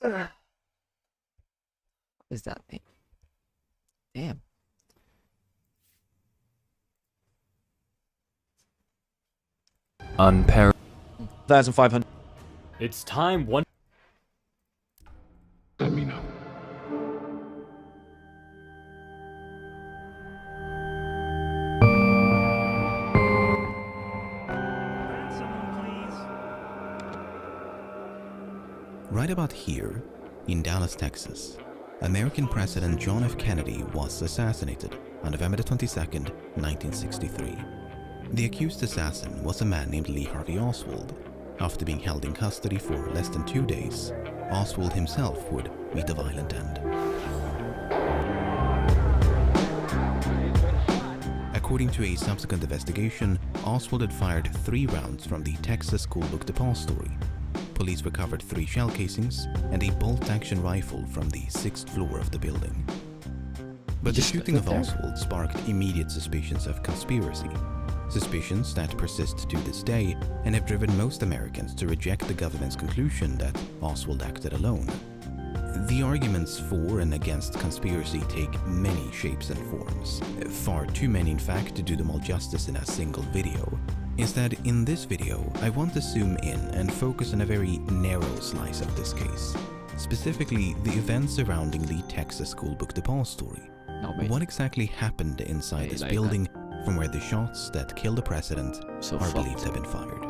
What does that mean? Damn. Unparalleled. 1,500. It's time one. Let me know. Right about here, in Dallas, Texas, American President John F. Kennedy was assassinated on November 22, 1963. The accused assassin was a man named Lee Harvey Oswald. After being held in custody for less than 2 days, Oswald himself would meet a violent end. According to a subsequent investigation, Oswald had fired 3 rounds from the Texas schoolbook depository. Police recovered 3 shell casings and a bolt-action rifle from the 6th floor of the building. But the shooting of Oswald sparked immediate suspicions of conspiracy. Suspicions that persist to this day and have driven most Americans to reject the government's conclusion that Oswald acted alone. The arguments for and against conspiracy take many shapes and forms. Far too many, in fact, to do them all justice in a single video. Instead, in this video, I want to zoom in and focus on a very narrow slice of this case. Specifically, the events surrounding the Texas schoolbook depository. What exactly happened inside this building from where the shots that killed the president are believed to have been fired?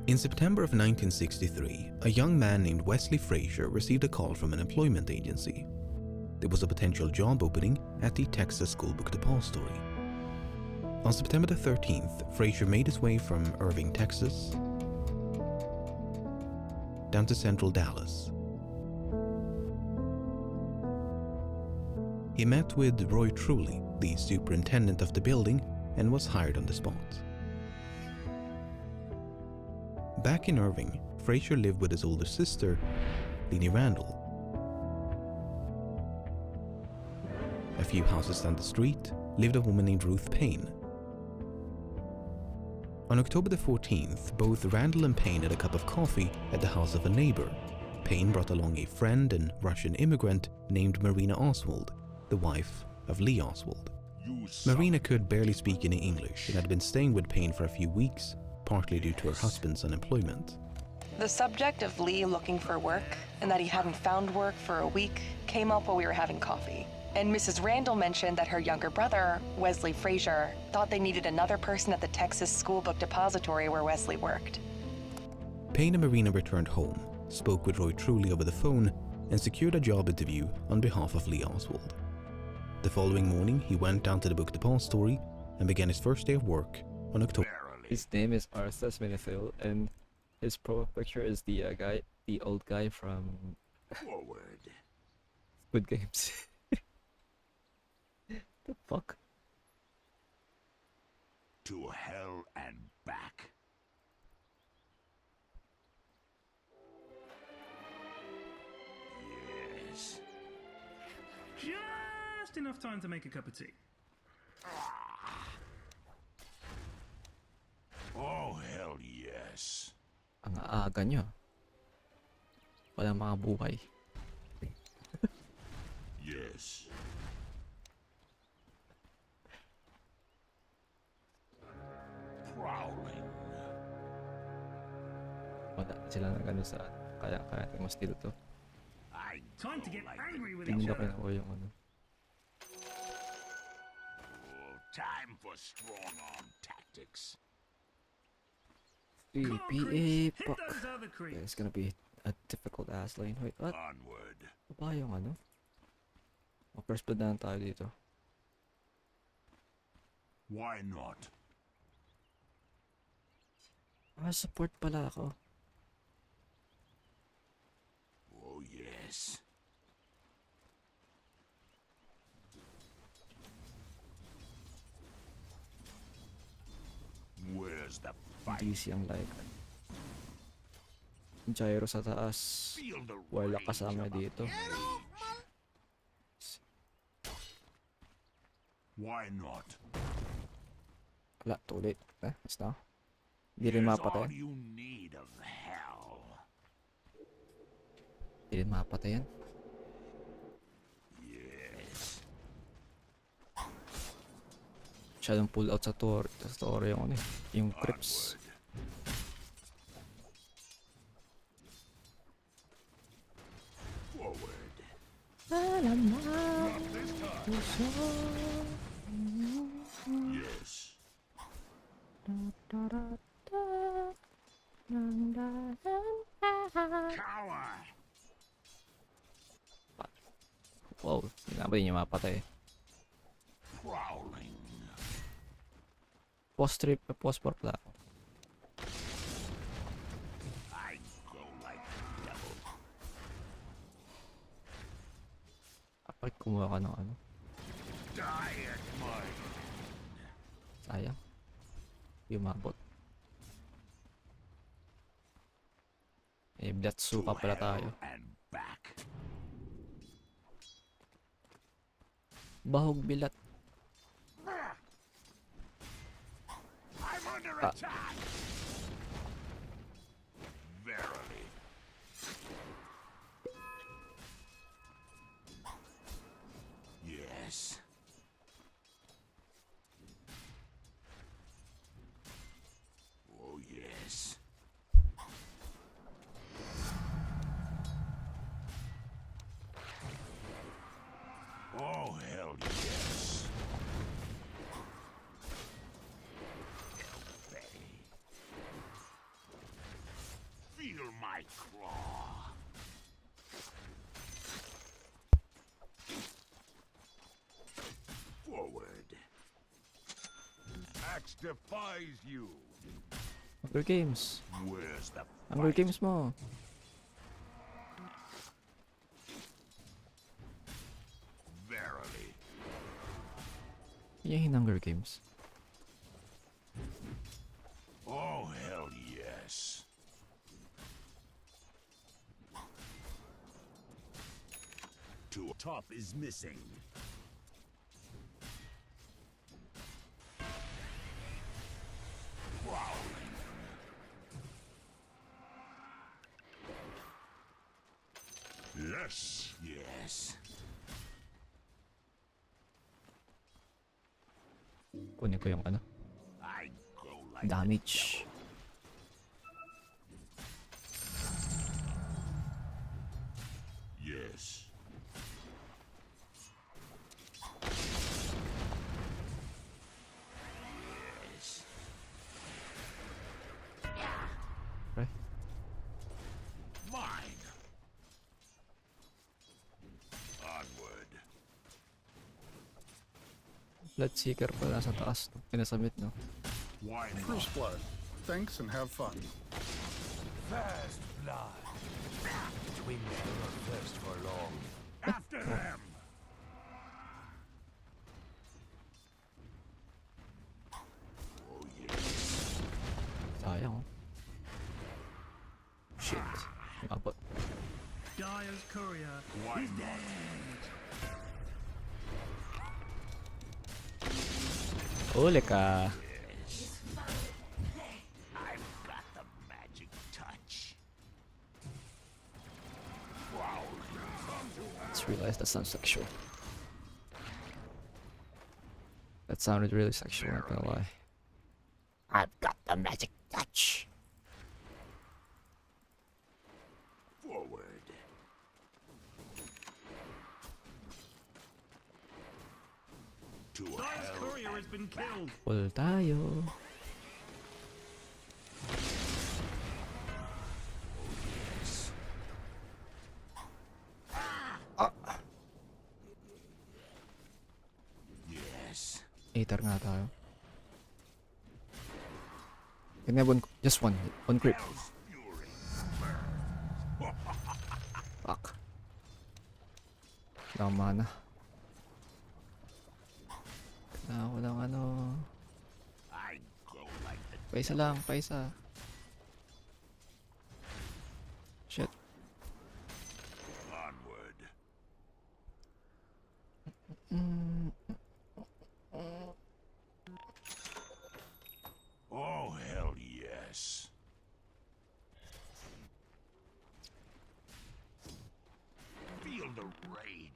In September of 1963, a young man named Wesley Frazier received a call from an employment agency. There was a potential job opening at the Texas Schoolbook Depository. On September the 13th, Frazier made his way from Irving, Texas, down to central Dallas. He met with Roy Truly, the superintendent of the building, and was hired on the spot. Back in Irving, Frazier lived with his older sister, Leanie Randall. A few houses down the street lived a woman named Ruth Payne. On October the 14th, both Randall and Payne had a cup of coffee at the house of a neighbor. Payne brought along a friend and Russian immigrant named Marina Oswald, the wife of Lee Oswald. Marina could barely speak any English and had been staying with Payne for a few weeks, partly due to her husband's unemployment. The subject of Lee looking for work and that he hadn't found work for a week came up while we were having coffee. And Mrs. Randall mentioned that her younger brother, Wesley Frazier, thought they needed another person at the Texas Schoolbook Depository where Wesley worked. Payne and Marina returned home, spoke with Roy Truly over the phone, and secured a job interview on behalf of Lee Oswald. The following morning, he went down to the book depository and began his first day of work on October. His name is Arthas Minifil, and his profile picture is the old guy from Squid Games. The fuck? To hell and back. Yes. Just enough time to make a cup of tea. Oh, hell yes. Ang aaga nyo. Walang mga buhay. Yes. Prowling. Wala sila ng gano'n sa kaya natin ma-steal to. Time to get angry with Tingin each na other. ko yung ano. Time for strong-arm tactics. PA fuck. Hit those other Yeah, creeps. it's gonna be a difficult ass lane. Wait, what? Onward. Ba yung ano? First blood na lang tayo dito. Why not? Support pala ako. Oh, yes. Where's the fight? DC ang like. gyro sa taas. Feel the Wala rage kasama of a dito. Why not? Wala, too late. It's now. Hindi rin Here's mapatay. all you need of hell. Hindi rin mapatay yan. Yes. Masyadong pull out sa story yung ano eh. Yung creeps. Forward. Yes. Cower. Wow, hindi na ba niya mapatay. Prowling. Post trip, post for pala. I go like the devil. Kapag kumuha ka ng ano. Diet mine. Sayang. Yung mabot. Eh, Blatsu pa pala tayo. And back. Bahog bilat. I'm under attack. Verily. Yes. Oh yes. Oh hell yes. Betty. Feel my claw. Forward. Axe defies you. Hunger Games. Where's the Hunger fight? Games mo. Verily. Yan yung Hunger Games. Oh hell yes. Top is missing. Prowling. Yes. Yes. Kunin ko yung ano. I go like Damage. yes. Yes. Okay. Mine. Onward. Bloodseeker pala sa taas. Pinasubmit, no? Why not? First blood. Thanks and have fun. First blood. Twin shall not thirst for long. After them. Oh yes. Sayang, oh. Shit. Abot. Dyer's courier. Why not? Uli ka. I've got the magic touch. Just realized that sounds sexual. That sounded really sexual, not gonna lie. I've got the magic touch. Forward. To Dyer's hell courier has and been killed. Full tayo. yes. Yes. Aether nga tayo. Can I have one, just one creep. Hell's fury. Fuck. Wala akong mana. Kailangan ko lang ano. I go like the Paisa lang, paisa.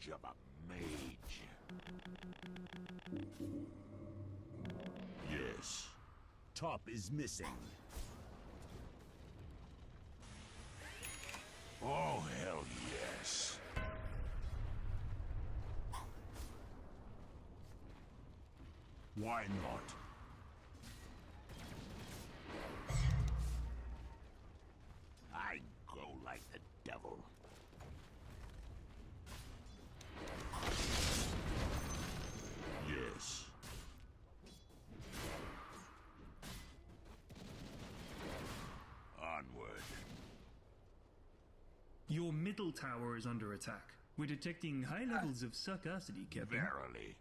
rage of a mage. Yes. Top is missing. Oh, hell yes. Why not? I go like the devil. Yes. Onward. Your middle tower is under attack. We're detecting high levels of sarcasity, Captain. Verily.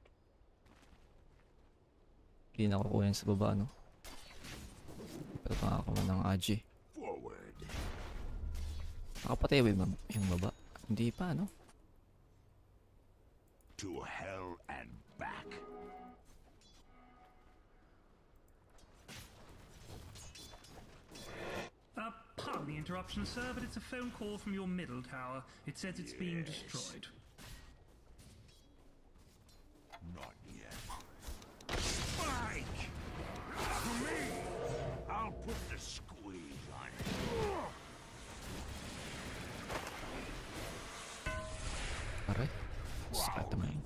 Hindi na ako kunin sa baba, no? Pero pa ako ng AG. Forward. Nakapatay ba yung baba? Hindi pa, no? To hell and back. Pardon the interruption, sir, but it's a phone call from your middle tower. It says it's being destroyed. Not yet. Spike! To me! I'll put the squeeze on it. Aray. Sakit naman.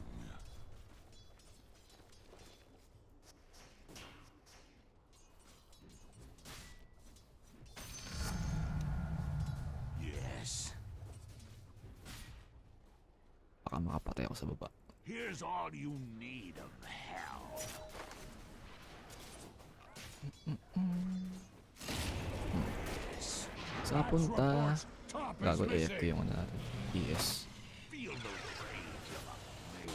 Yes. Baka makapatay ako sa baba. Here's all you need of hell. Saan punta? Gago AFK yung ano natin. ES. Feel the rage of a mage.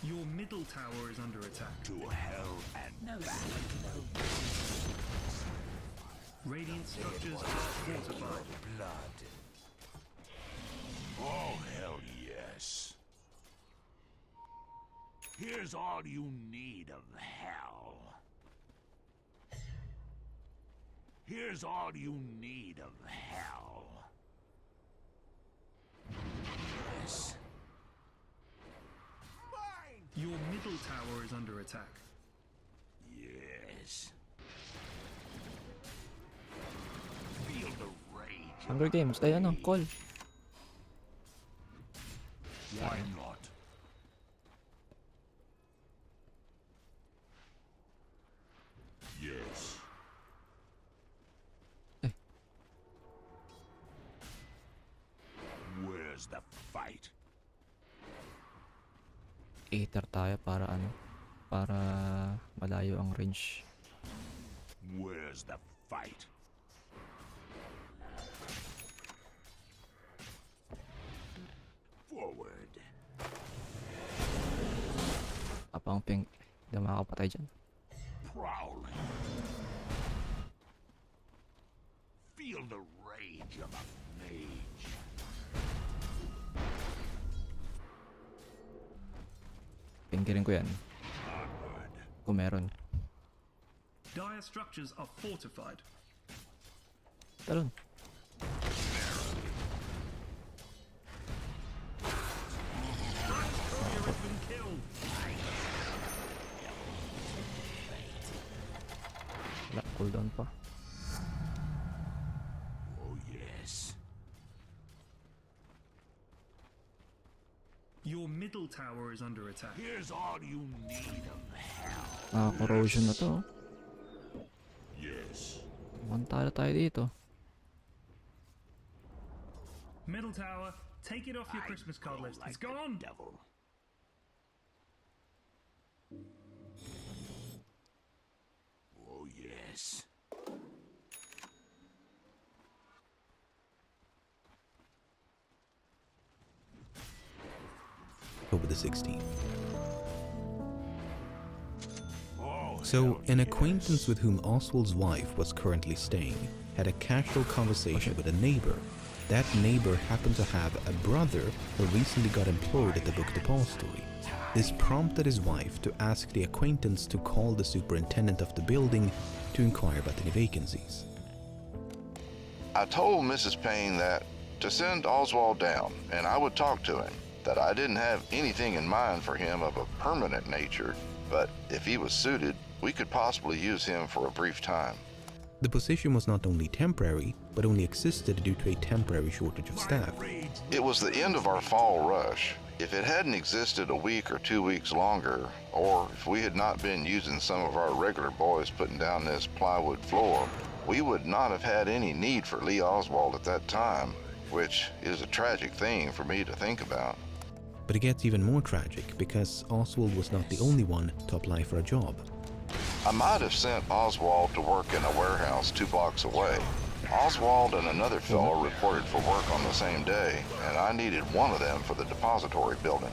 Your middle tower is under attack. To hell and back. Radiant structures are fortified. Blood. Oh, hell yes. Here's all you need of hell. Here's all you need of hell. Yes. Mine! Your middle tower is under attack. Yes. Feel the rage. Hunger Games. Ay ano, call. Why not? Yes. Where's the fight? Aether tayo para ano? Para malayo ang range. Where's the fight? Forward. Apang pink. Hindi na makakapatay dyan. Prowling. Feel the rage of a mage. Pinggirin ko yan. Onward. Kung meron. Dire structures are fortified. Talon. Courier has been killed. Wala, cooldown pa. Oh yes. Your middle tower is under attack. Here's all you need of hell. Corrosion na to. Yes. Mantala tayo dito. Middle tower, take it off your I Christmas card go list. like It's the gone. devil. Oh yes. Over the 16th. Oh, So, hell an yes. acquaintance with whom Oswald's wife was currently staying had a casual conversation with a neighbor. That neighbor happened to have a brother who recently got employed at the book depository. This prompted his wife to ask the acquaintance to call the superintendent of the building to inquire about any vacancies. I told Mrs. Payne that to send Oswald down, and I would talk to him. that I didn't have anything in mind for him of a permanent nature, but if he was suited, we could possibly use him for a brief time. The position was not only temporary, but only existed due to a temporary shortage of staff. It was the end of our fall rush. If it hadn't existed a week or 2 weeks longer, or if we had not been using some of our regular boys putting down this plywood floor, we would not have had any need for Lee Oswald at that time, which is a tragic thing for me to think about. But it gets even more tragic because Oswald was not the only one to apply for a job. I might have sent Oswald to work in a warehouse 2 blocks away. Oswald and another fellow reported for work on the same day, and I needed one of them for the depository building.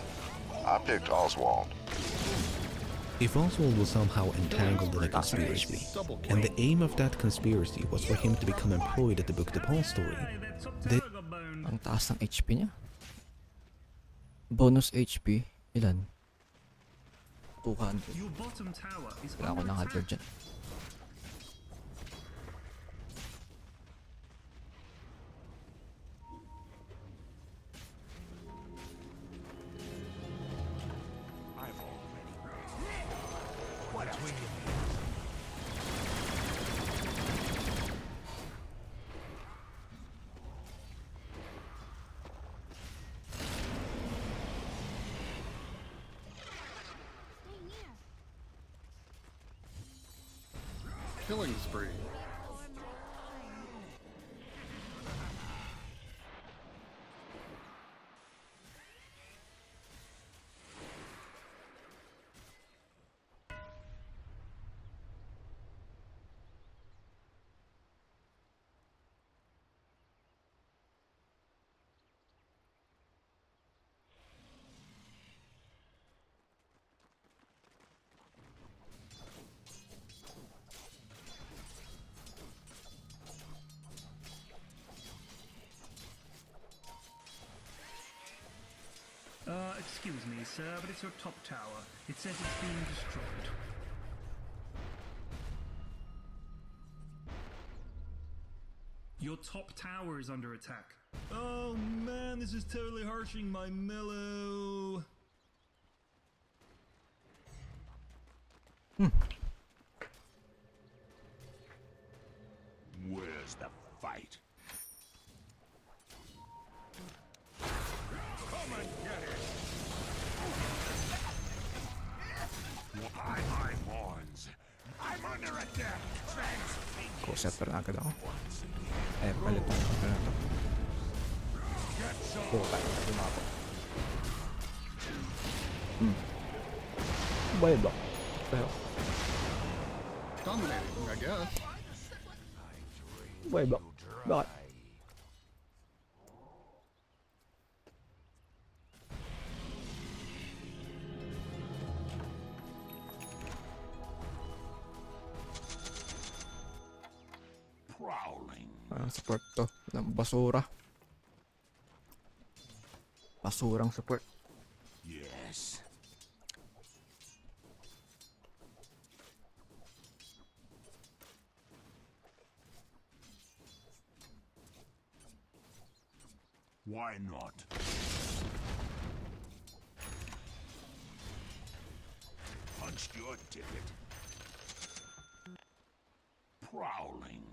I picked Oswald. If Oswald was somehow entangled in a conspiracy, and the aim of that conspiracy was for him to become employed at the book depository, then Ang taas ng HP niya. Bonus HP, ilan? 200. Your bottom tower is Kailangan ko under ng attack. hardware dyan. Killing spree. Excuse me, sir, but it's your top tower. It says it's being destroyed. Your top tower is under attack. Oh man, this is totally harshing my mellow. Where's the fight? Come and get it! By my horns, I'm under attack! Co-setter na agad ako. Palitan ko na ito. Puta, lumako. Buhay ba? Pero, Dominating, I guess. buhay ba? Bakit? Prowling. Support to. Ng basura. Basurang support. Yes. Why not? Punched your ticket. Prowling.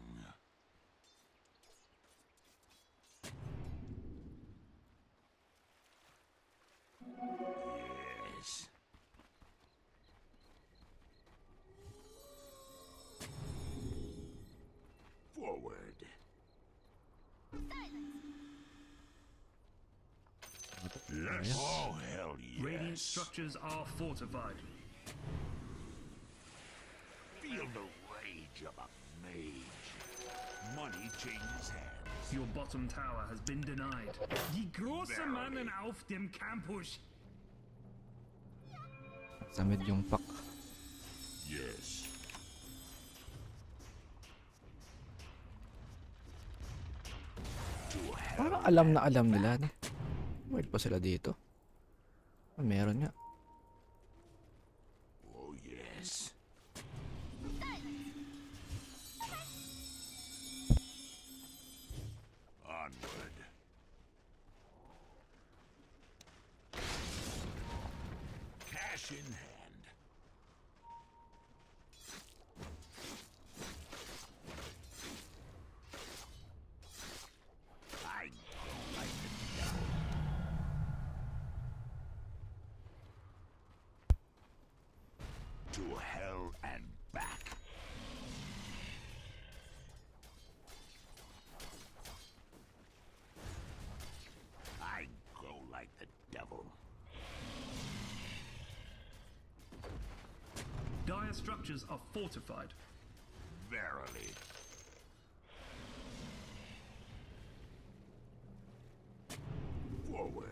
Yes. Forward. Let's oh hell yes. Radiant structures are fortified. Feel the rage of a mage. Money changes hands. Your bottom tower has been denied. Die große Mannen auf dem Campus. Sa mid yung pack. Yes. Parang alam na alam nila na. Wait pa sila dito. Ah, meron nga. Oh yes. Onward. hell and back. I go like the devil. Dire structures are fortified. Verily. Forward.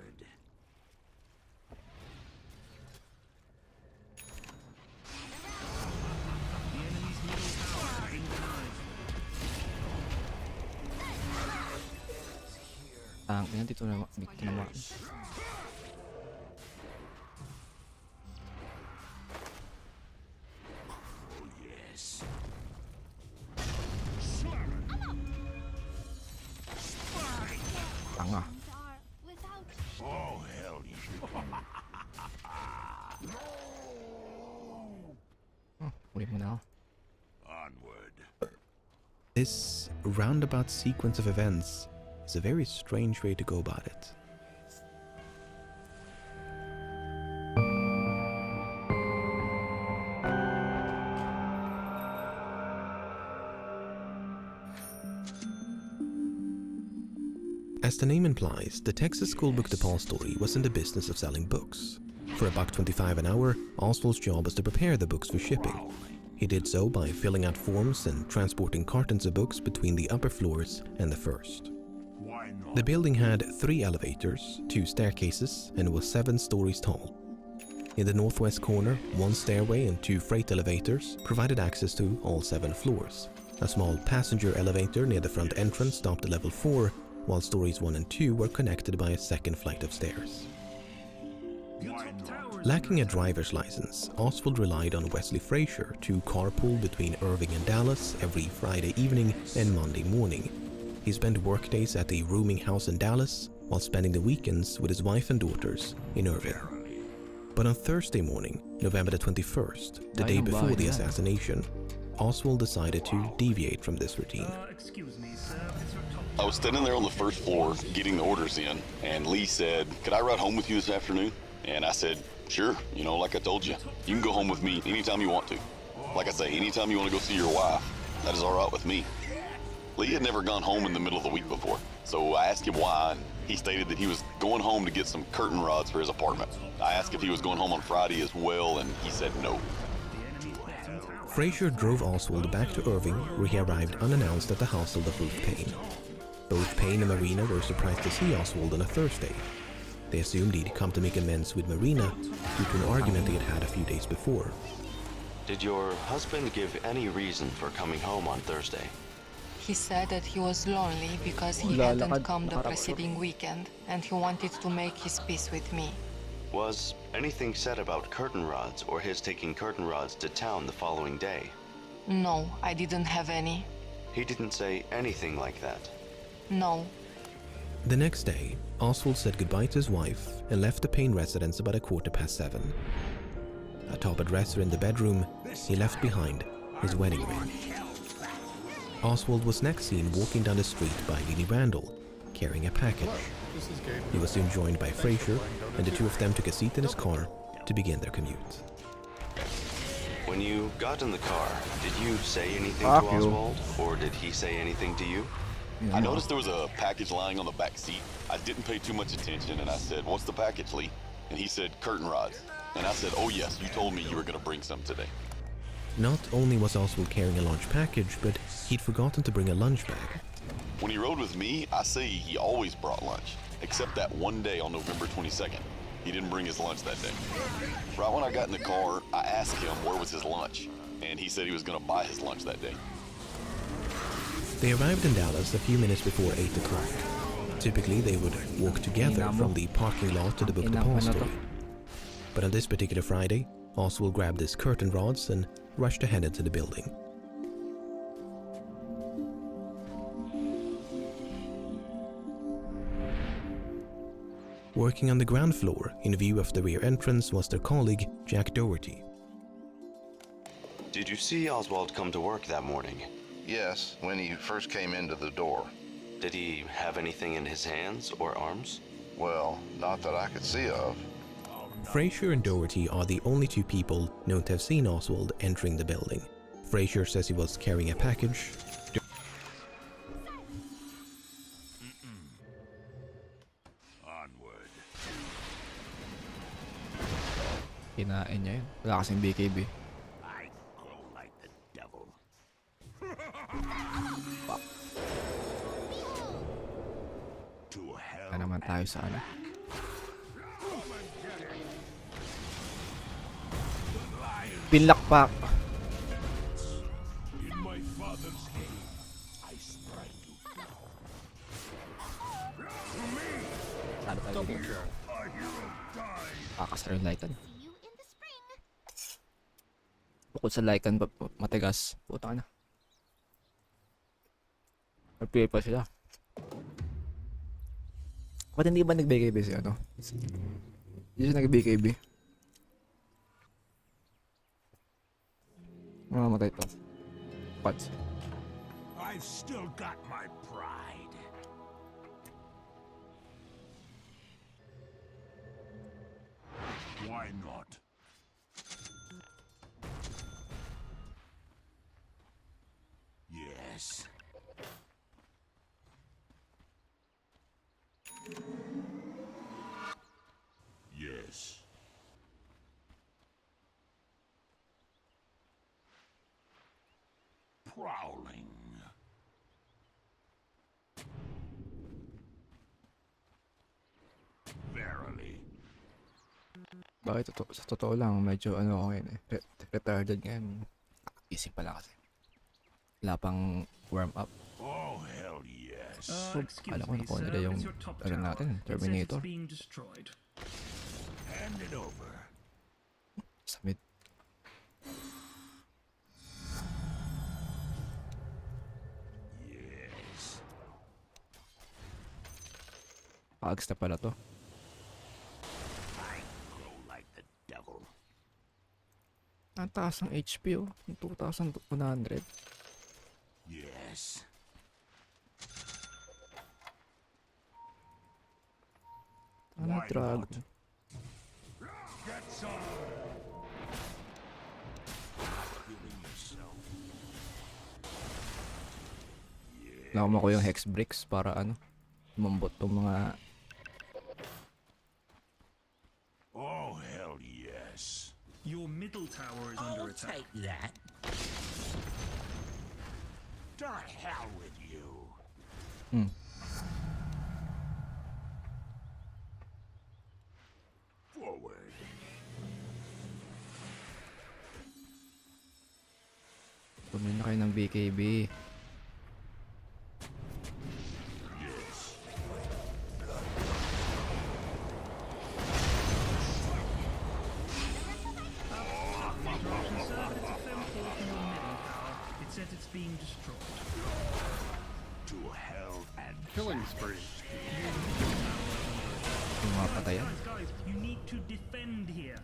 The enemy's middle tower has been denied. Yan dito na tinamaan. Oh yes. Tanga. Oh hell Huli mo na ako. Onward. This roundabout sequence of events is a very strange way to go about it. As the name implies, the Texas School Book Depository was in the business of selling books. For $1.25 an hour, Oswald's job was to prepare the books for shipping. He did so by filling out forms and transporting cartons of books between the upper floors and the first. Why not? The building had 3 elevators, 2 staircases, and was 7 stories tall. In the northwest corner, 1 stairway and 2 freight elevators provided access to all 7 floors. A small passenger elevator near the front entrance stopped at level 4, while stories 1 and 2 were connected by a second flight of stairs. Your top tower is Lacking a under attack. driver's license, Oswald relied on Wesley Frazier to carpool between Irving and Dallas every Friday evening and Monday morning. He spent workdays at a rooming house in Dallas while spending the weekends with his wife and daughters in Irving. But on Thursday morning, November the 21st, the day before the assassination, Oswald decided to deviate from this routine. Excuse me, sir. It's your top I was standing there on the first floor getting the orders in, and Lee said, "Could I ride home with you this afternoon?" And I said, "Sure, like I told you. You can go home with me anytime you want to. Like I say, anytime you want to go see your wife, that is all right with me." Lee had never gone home in the middle of the week before, so I asked him why, and he stated that he was going home to get some curtain rods for his apartment. I asked if he was going home on Friday as well, and he said no. the enemy's bottom tower. Frazier drove Oswald back to Irving, where he arrived unannounced at the household of Ruth Payne. Both Payne and Marina were surprised to see Oswald on a Thursday. They assumed he'd come to make amends with Marina due to an argument they had had a few days before. Did your husband give any reason for coming home on Thursday? He said that he was lonely because he Wala, hadn't lakad, come the nakarap preceding weekend and he wanted to make his peace with me. Was anything said about curtain rods or his taking curtain rods to town the following day? No, I didn't have any. He didn't say anything like that. No. The next day, Oswald said goodbye to his wife and left the Payne residence about 7:15. Atop a dresser in the bedroom, he left behind his wedding ring. Oswald was next seen walking down the street by Lily Randall, carrying a package. This is Gabe. He was soon joined by Frazier, and the two of them took a seat in his car to begin their commute. When you got in the car, did you say anything Fuck to you. Oswald, or did he say anything to you? I noticed there was a package lying on the back seat. I didn't pay too much attention, and I said, "What's the package, Lee?" And he said, "Curtain rods." And I said, "Oh yes, you told me you were going to bring some today." Not only was Oswald carrying a large package, but he'd forgotten to bring a lunch bag. When he rode with me, I say he always brought lunch, except that one day on November 22nd. He didn't bring his lunch that day. Right when I got in the car, I asked him where was his lunch, and he said he was going to buy his lunch that day. They arrived in Dallas a few minutes before 8 o'clock. Typically, they would walk together from the parking lot to the book depository. But on this particular Friday, Oswald grabbed his curtain rods and rushed ahead into the building. Working on the ground floor, in view of the rear entrance, was their colleague, Jack Doherty. Did you see Oswald come to work that morning? Yes, when he first came into the door. Did he have anything in his hands or arms? Well, not that I could see of. Frazier and Doherty are the only two people known to have seen Oswald entering the building. Frazier says he was carrying a package. Onward. Kinain niya yun. Wala kasing BKB. I glow like the devil. To hell. Kaya naman tayo sa ano. Pinlakpak. In my father's name, I strike you down. Ano tayo Double dito? kill. A hero dies. Kakasar yung Lycan. Bukod sa Lycan, matigas. Puta ka na. Nag-play pa sila. Ba't hindi ba nag-BKB siya, no? Hindi siya nag-BKB. Mamamatay to. Pods. I've still got my pride. Why not? Yes. Yes. Prowling. Verily. Bakit sa totoo lang, medyo ano ako yun eh. Retarded ngayon. Isip pala kasi. Wala pang warm up. Oh, hell yes. So, Excuse alam ko me, nakuha sir, nila yung it's your top ano tower. natin, It says Terminator. it's being destroyed. Hand it over. Sa mid. Yes. Paags na pala to. I grow like the devil. Ang taas ng HP oh. 2,100. Yes. Ano Why drag? not? Get some. Feeling yourself. Nakama ko yung hex bricks para ano. Umambot tong mga Oh, hell yes. Your middle tower is under attack. that. To hell with you. Forward. Bumili na kayo ng BKB. Yes. Interruption, sir, but it's a phone call from your middle tower. It says it's being destroyed. To hell and Killing spree. Yung mga patayan. Guys, you need to defend here.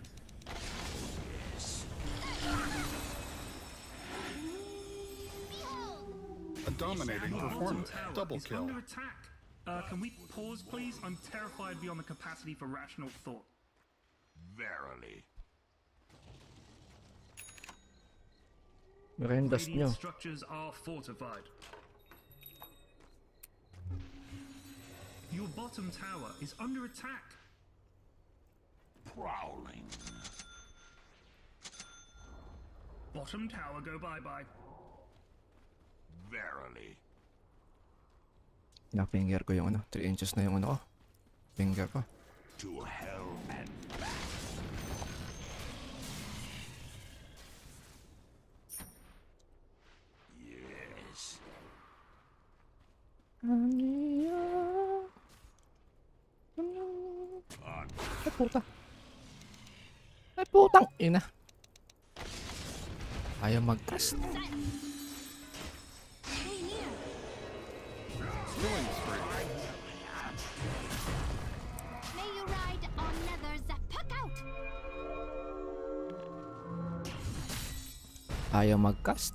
A dominating Your bottom performance. tower Double is kill. under attack. Can we pause, please? I'm terrified beyond the capacity for rational thought. verily. Merendas nyo. Radiant structures are fortified. Your bottom tower is under attack. Prowling. Bottom tower go bye-bye. Verily. Na-finger ko yung ano. 3 inches na yung ano ko. Finger ko. To hell and back. Yes. Ay puta. Ay putang ina. Ayaw mag-cast. Killing spree. May you ride on leathers that puck out. Ayaw mag-cast.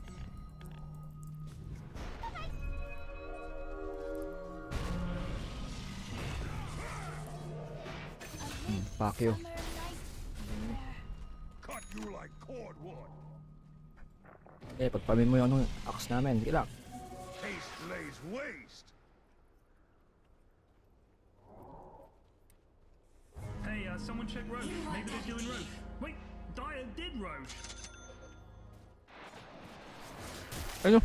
Fuck you. Eh, pagpamin mo yung ano, axe namin. Sige lang. Haste lays waste. Hey, someone check Roche. Maybe they're doing Roche. Wait, Dyer did Roche. Ano?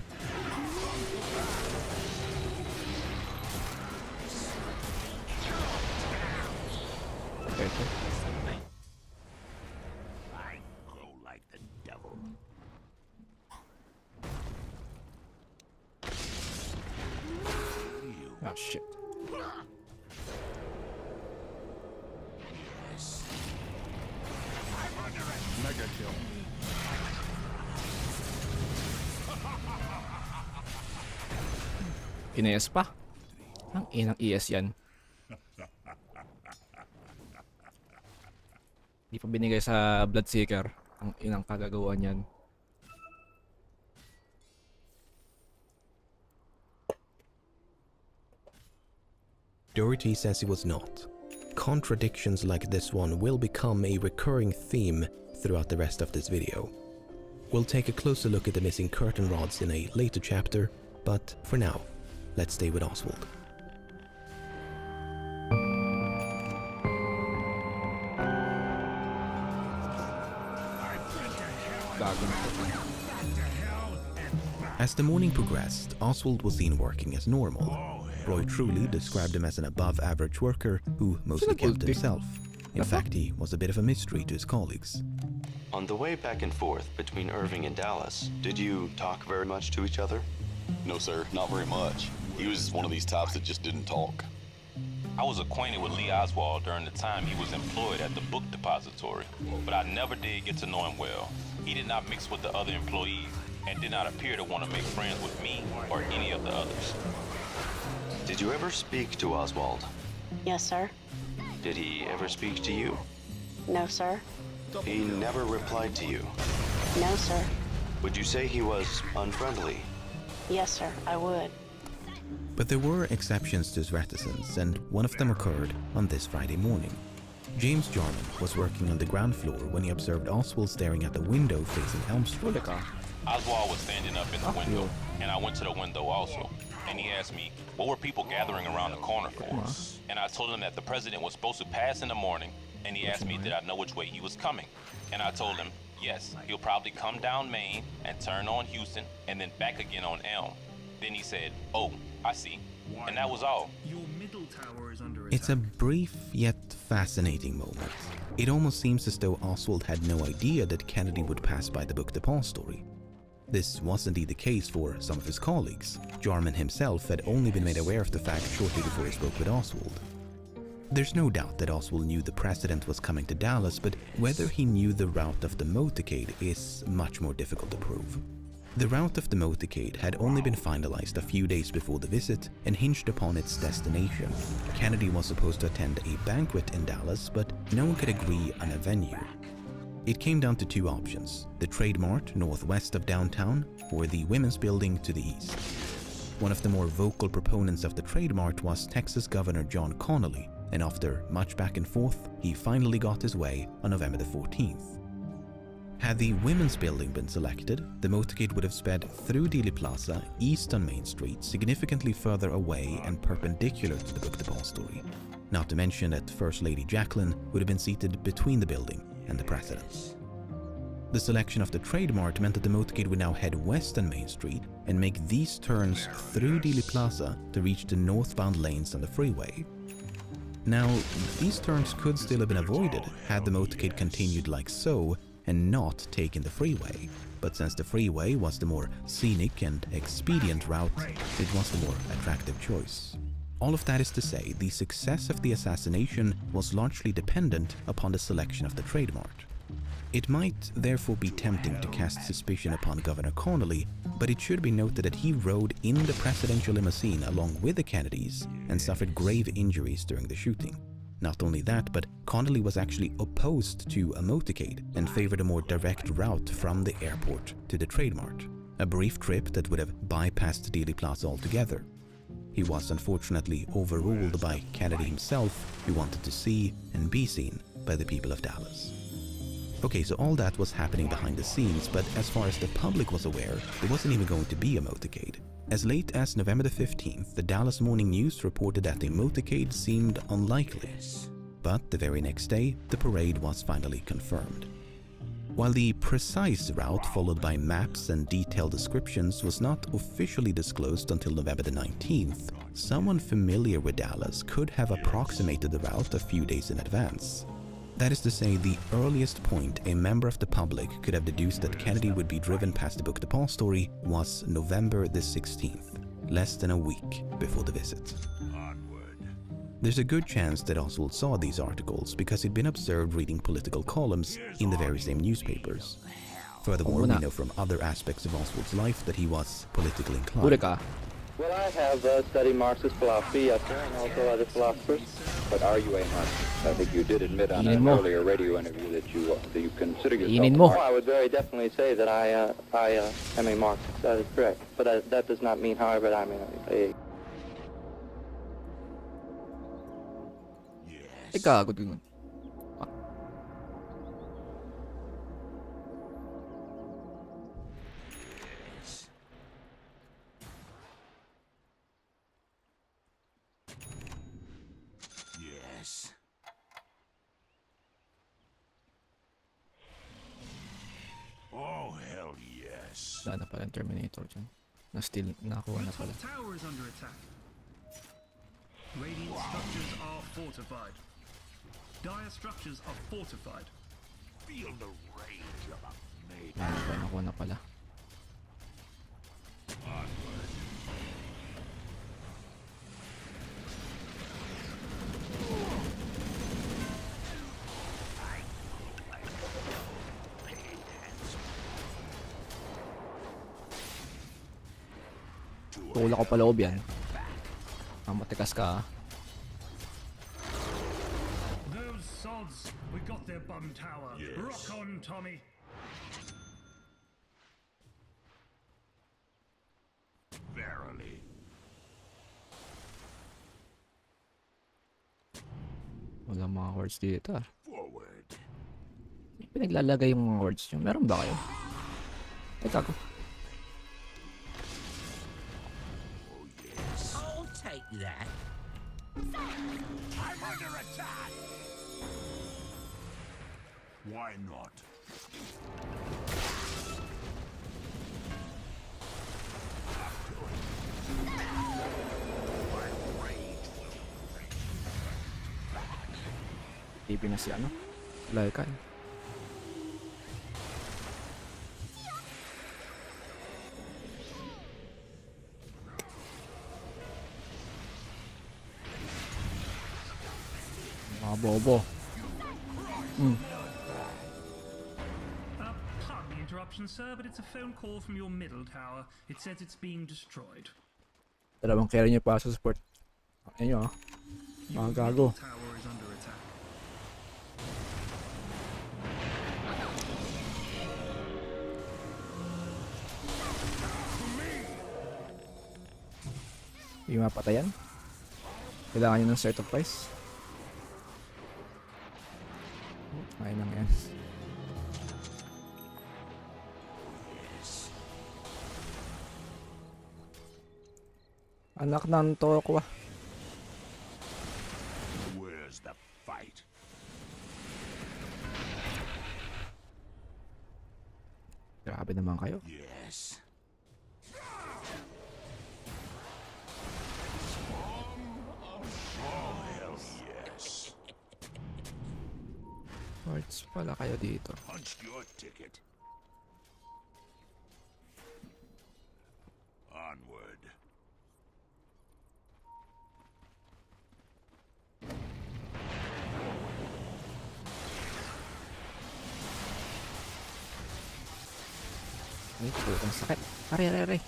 Okay, okay. I grow like the devil. Oh shit. Mega kill. Ines pa. Ang inang ES yan. Di pa binigay sa Bloodseeker. Ang inang kagagawan yan. Doherty says he was not. Contradictions like this one will become a recurring theme throughout the rest of this video. We'll take a closer look at the missing curtain rods in a later chapter, but for now, let's stay with Oswald. As the morning progressed, Oswald was seen working as normal. Roy Truly described him as an above-average worker who mostly kept himself. In fact, he was a bit of a mystery to his colleagues. On the way back and forth between Irving and Dallas, did you talk very much to each other? No, sir, not very much. He was one of these types that just didn't talk. I was acquainted with Lee Oswald during the time he was employed at the book depository, but I never did get to know him well. He did not mix with the other employees and did not appear to want to make friends with me or any of the others. Did you ever speak to Oswald? Yes, sir. Did he ever speak to you? No, sir. He never replied to you? No, sir. Would you say he was unfriendly? Yes, sir, I would. But there were exceptions to his reticence, and one of them occurred on this Friday morning. James Jarman was working on the ground floor when he observed Oswald staring at the window facing Elm Street. Oswald was standing up in the window, and I went to the window also. And he asked me, what were people gathering around the corner for? And I told him that the president was supposed to pass in the morning, and he asked me did I know which way he was coming. And I told him, yes, he'll probably come down Main and turn on Houston and then back again on Elm. Then he said, oh, I see. And that was all. Your middle tower is under attack. It's a brief yet fascinating moment. It almost seems as though Oswald had no idea that Kennedy would pass by the book depository. This was indeed the case for some of his colleagues. Jarman himself had only been made aware of the fact shortly before he spoke with Oswald. There's no doubt that Oswald knew the president was coming to Dallas, but whether he knew the route of the motorcade is much more difficult to prove. The route of the motorcade had only been finalized a few days before the visit and hinged upon its destination. Kennedy was supposed to attend a banquet in Dallas, but no one could agree on a venue. It came down to two options: the Trade Mart northwest of downtown or the Women's Building to the east. One of the more vocal proponents of the Trade Mart was Texas Governor John Connally, and after much back and forth, he finally got his way on November the 14th. Had the Women's Building been selected, the motorcade would have sped through Dealey Plaza east on Main Street, significantly further away and perpendicular to the book depository. Not to mention that First Lady Jacqueline would have been seated between the building and the president. The selection of the Trade Mart meant that the motorcade would now head west on Main Street and make these turns through Dealey Plaza to reach the northbound lanes on the freeway. Now, these turns could still have been avoided had the motorcade continued like so and not taken the freeway, but since the freeway was the more scenic and expedient route, it was the more attractive choice. All of that is to say, the success of the assassination was largely dependent upon the selection of the Trade Mart. It might therefore be tempting to cast suspicion upon Governor Connally, but it should be noted that he rode in the presidential limousine along with the Kennedys and suffered grave injuries during the shooting. Not only that, but Connally was actually opposed to a motorcade and favored a more direct route from the airport to the Trade Mart, a brief trip that would have bypassed Dealey Plaza altogether. He was unfortunately overruled by Kennedy himself, who wanted to see and be seen by the people of Dallas. Okay, so all that was happening behind the scenes, but as far as the public was aware, there wasn't even going to be a motorcade. As late as November the 15th, the Dallas Morning News reported that the motorcade seemed unlikely. But the very next day, the parade was finally confirmed. While the precise route followed by maps and detailed descriptions was not officially disclosed until November the 19th, someone familiar with Dallas could have approximated the route a few days in advance. That is to say, the earliest point a member of the public could have deduced that Kennedy would be driven past the Book Depository was November the 16th, less than a week before the visit. There's a good chance that Oswald saw these articles because he'd been observed reading political columns in the very same newspapers. Furthermore, we know from other aspects of Oswald's life that he was politically inclined. Well, I have studied Marxist philosophy, yes, sir, and also other philosophers. But are you a Marxist? I think you did admit on an earlier radio interview that you consider yourself a Marxist. I would very definitely say that I am a Marxist. That is correct. But that does not mean, however, that I'm a Gago dun. Yes. Oh, hell yes. Wala na pala yung Terminator dyan. Na-steal, nakuha na pala. Tower is under attack. Radiant structures are fortified. Dire structures are fortified. Feel the rage of a maiden. Nakuha na pala. Tula ko paloob yan. Matikas ka. Those sods, we got their bum tower. Yes. Rock on, Tommy. Verily. Wala mga words dito. Forward. Pinaglalagay yung mga words nyo. Meron ba kayo? Ay, tago. I'll take that. I'm under attack. Why not? TV na si ano? Laikan. Mga bobo. Pardon the interruption, sir, but it's a phone call from your middle tower. It says it's being destroyed. Dalawang carry niyo pa sa support. Ayun nyo mga gago. Tower is under attack. Hindi mapatayan. Kailangan nyo ng certain price. Ayun lang yan. Anak ng Torokwa. Where's the fight? Grabe naman kayo. Yes. Oh, hell yes. Words pala kayo dito. Punch your ticket. Onward. Ay, putang sakit. Aray.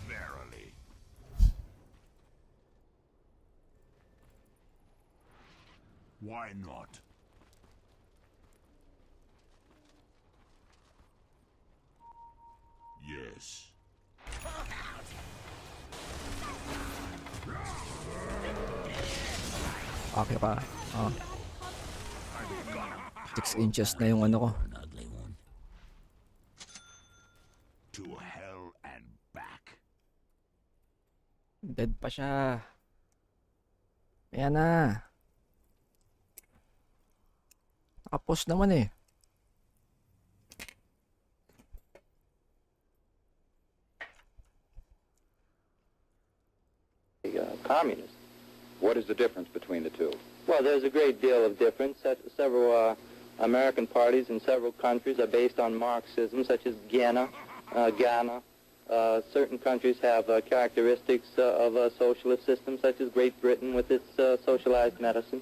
Verily. Why not? Yes. Okay pa. Oh. I'm gonna 6 inches na yung ano ko. To hell and back. Dead pa siya. Ayan na. Nakapos naman eh. Communist. What is the difference between the two? Well, there's a great deal of difference. Several American parties in several countries are based on Marxism, such as Ghana. Certain countries have characteristics of a socialist system, such as Great Britain with its socialized medicine.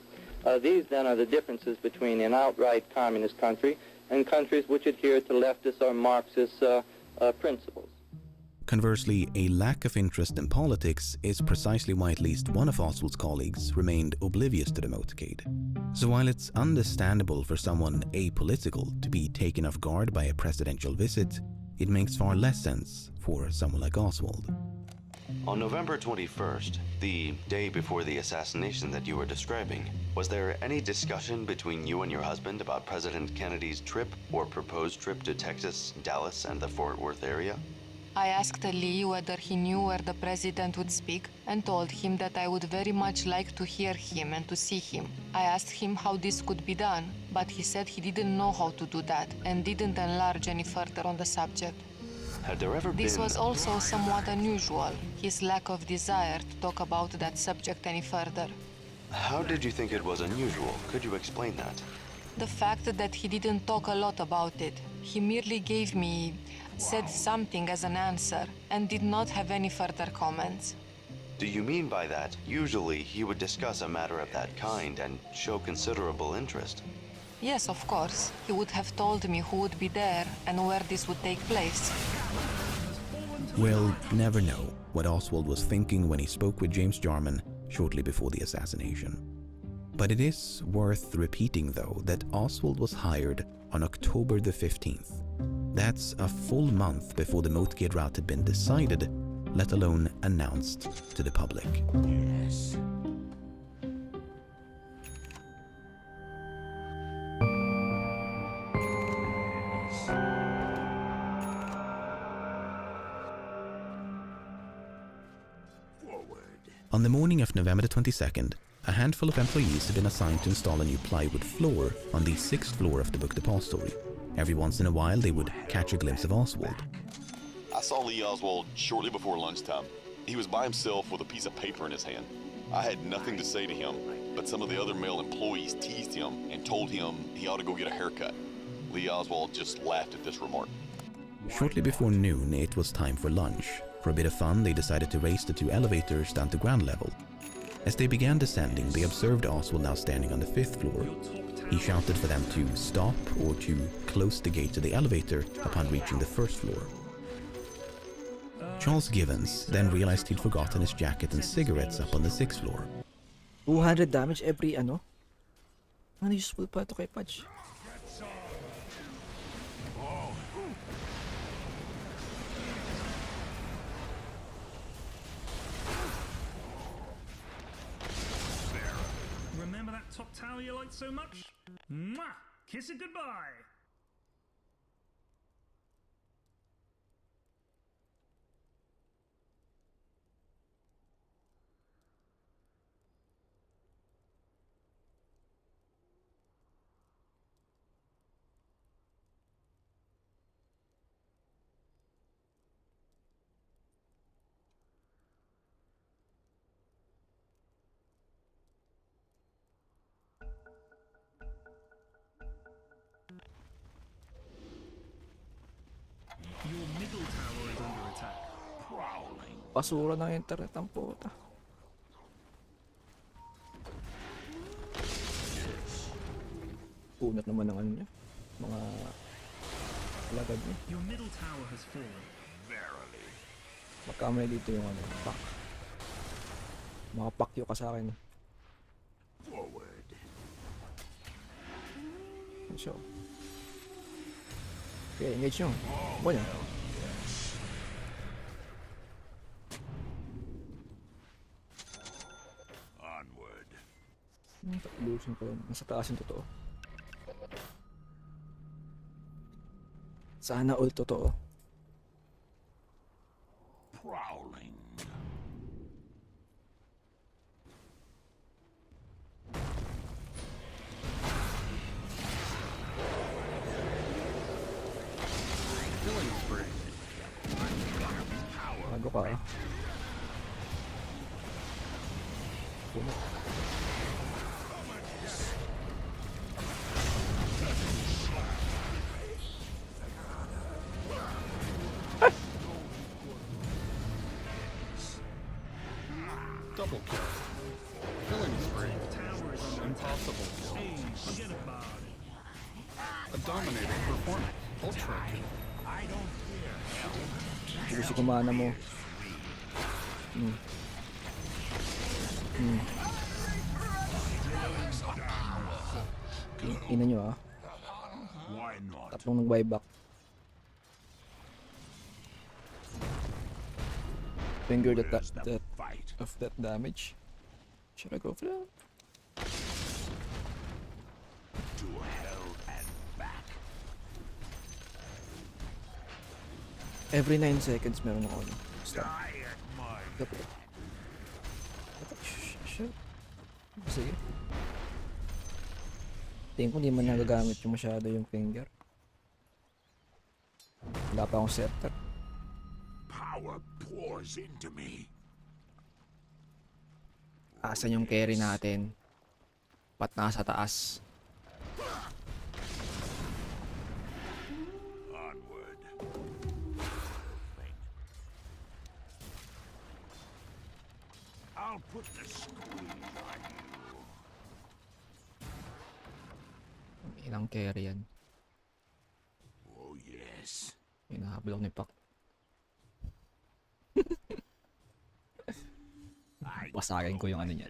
These, then, are the differences between an outright communist country and countries which adhere to leftist or Marxist principles. Conversely, a lack of interest in politics is precisely why at least one of Oswald's colleagues remained oblivious to the motorcade. So while it's understandable for someone apolitical to be taken off guard by a presidential visit, it makes far less sense for someone like Oswald. On November 21st, the day before the assassination that you were describing, was there any discussion between you and your husband about President Kennedy's trip or proposed trip to Texas, Dallas, and the Fort Worth area? I asked Lee whether he knew where the president would speak and told him that I would very much like to hear him and to see him. I asked him how this could be done, but he said he didn't know how to do that and didn't enlarge any further on the subject. Had there ever This been... was also somewhat unusual, his lack of desire to talk about that subject any further. How did you think it was unusual? Could you explain that? The fact that he didn't talk a lot about it. He merely said something as an answer and did not have any further comments. Do you mean by that, usually he would discuss a matter of that kind and show considerable interest? Yes, of course. He would have told me who would be there and where this would take place. We'll never know what Oswald was thinking when he spoke with James Jarman shortly before the assassination. But it is worth repeating, though, that Oswald was hired on October the 15th. That's a full month before the motorcade route had been decided, let alone announced to the public. Yes. On the morning of November the 22nd, a handful of employees had been assigned to install a new plywood floor on the 6th floor of the book depository. Every once in a while, they would catch a glimpse of Oswald. I saw Lee Oswald shortly before lunchtime. He was by himself with a piece of paper in his hand. I had nothing to say to him, but some of the other male employees teased him and told him he ought to go get a haircut. Lee Oswald just laughed at this remark. Shortly before noon, it was time for lunch. For a bit of fun, they decided to race the two elevators down to ground level. As they began descending, they observed Oswald now standing on the 5th floor. He shouted for them to stop or to close the gate to the elevator upon reaching the 1st floor. Charles Givens then realized he'd forgotten his jacket and cigarettes up on the 6th floor. 200 damage every ano? Ano useful pa ito kay Patch? Remember that top tower you liked so much? Mwah! Kiss it goodbye! Your middle tower is under attack. Prowling. Basura ng internet ang puta. Punat naman ng ano niya. Mga lagad niya. Your middle tower has fallen. Verily. Magkamay dito yung ano, pack. Makapakyo ka sa akin. Forward. So. Okay, engage nyo. Buwan niya. Onward. Lusin ko lang. Nasa taas yung totoo. Sana all totoo. Prowling. Killing spree. Bago ka ah. Puno. Double kill. Killing spree. Impossible kill. Forget about it. A dominating performance. Ultra kill. Hindi si kumana mo. Ina nyo ah. Why not? Tatlong nag-buyback. Finger that of that damage. Should I go for that? To hell and back. Every 9 seconds meron ako. Stop. Die at my Shit. Sige. Tingin ko hindi man nagagamit yung masyado yung finger. Wala pa akong scepter. power pours into me. Asan yung carry natin? Pat nasa taas. Onward. I'll put the squeeze on you. Ilang carry yan? Oh yes. Hinahabol ako ni Pak. Basagin ko yung ano niyan.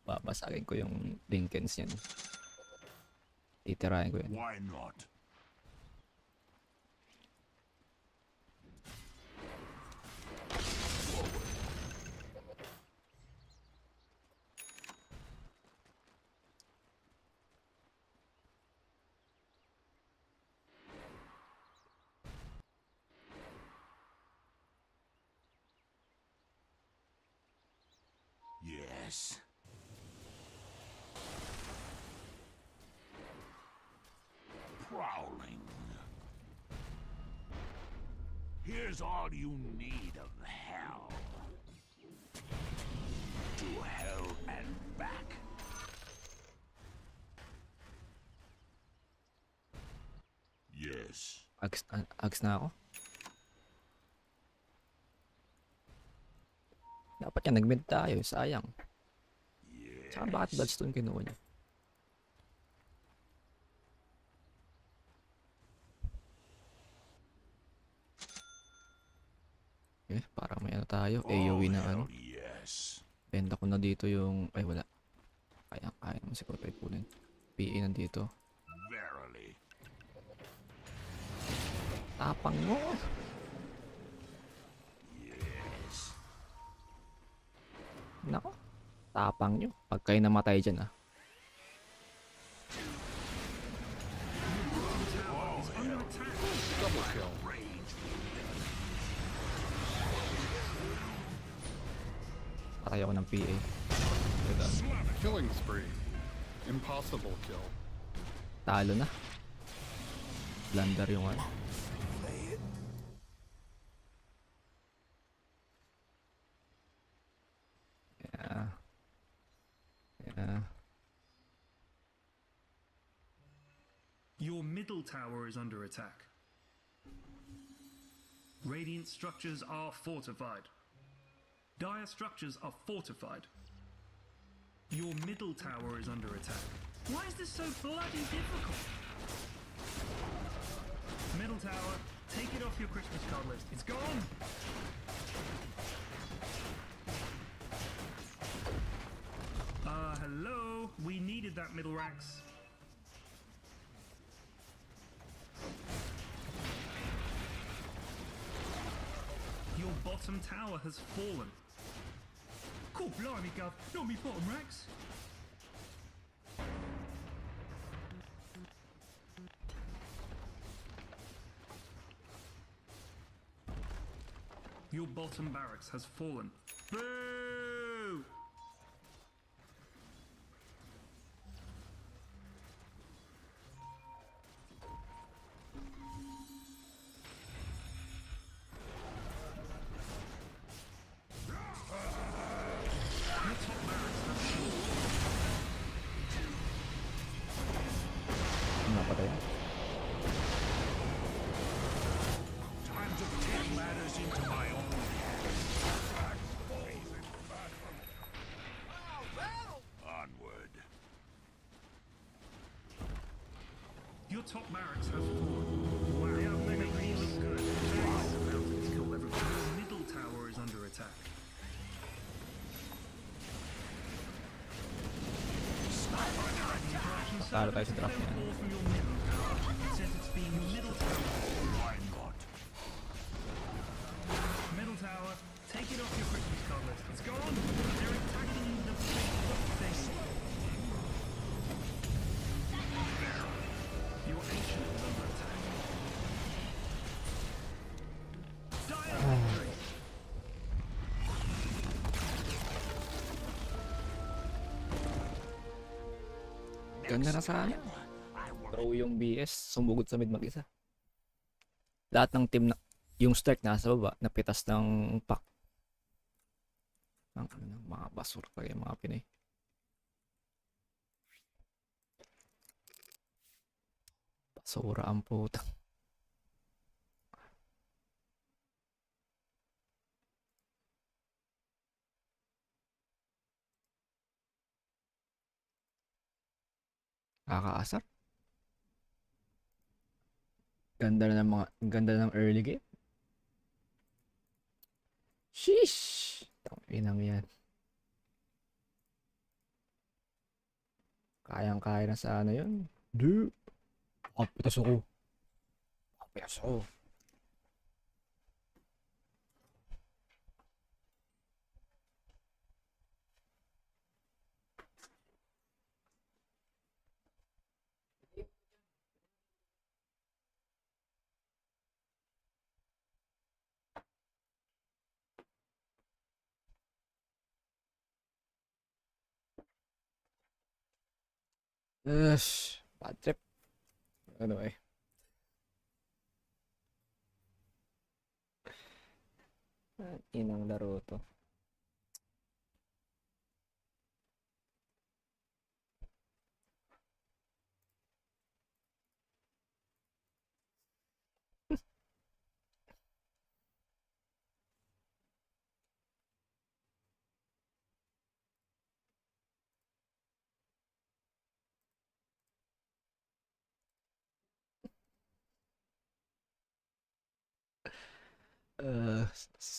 Babasagin ko yung Linkens niyan. Titirahin ko yan. Why not? Yes. Prowling. Here's all you need of hell. To hell and back. Yes. Ags na ako. Dapat yan, nag-mid tayo. Sayang. Yes. Saka bakit Bloodstone kinuha niya? Okay, parang may ano tayo. AOE na ano. Yes. Benta ko na dito yung... Ay, wala. Kaya naman siguro tayo kunin. PE nandito. Verily. Tapang mo! Yes. Nako. Tapang nyo. Pag kayo namatay dyan ah. Double kill. Patay ako ng PA. Killing spree. Impossible kill. Talo na. Blunder yung ano. Yeah. Yeah. Your middle tower is under attack. Radiant structures are fortified. Dire structures are fortified. Your middle tower is under attack. Why is this so bloody difficult? Middle tower, take it off your Christmas card list. It's gone! Hello? We needed that middle ranks. Your bottom tower has fallen. Cool, blimey, Gov. Not me bottom racks. Your bottom barracks has fallen. Boo! Napatay. Time to take matters into my own onward. Your top barracks have fallen. Wow, they are making you look good. Kill everyone. Your middle tower is under attack. Talo tayo sa draft niya. Middle tower, take it off your Christmas covers. It's gone. They're attacking the base. Your ancient is under attack. Ganda na sana. Throw yung BS, sumugod sa mid mag-isa. Lahat ng team na, yung strike nasa baba, napitas ng pack. Ang mga basura talaga yung mga Pinay. Basura ang putang. Kakaasar. Ganda ng early game. Sheesh. Tanginang yan. Kayang-kaya na sa ano yun. Dude. Kapitas ako. Kapitas ako. Bad trip. Anyway. Inang laro to.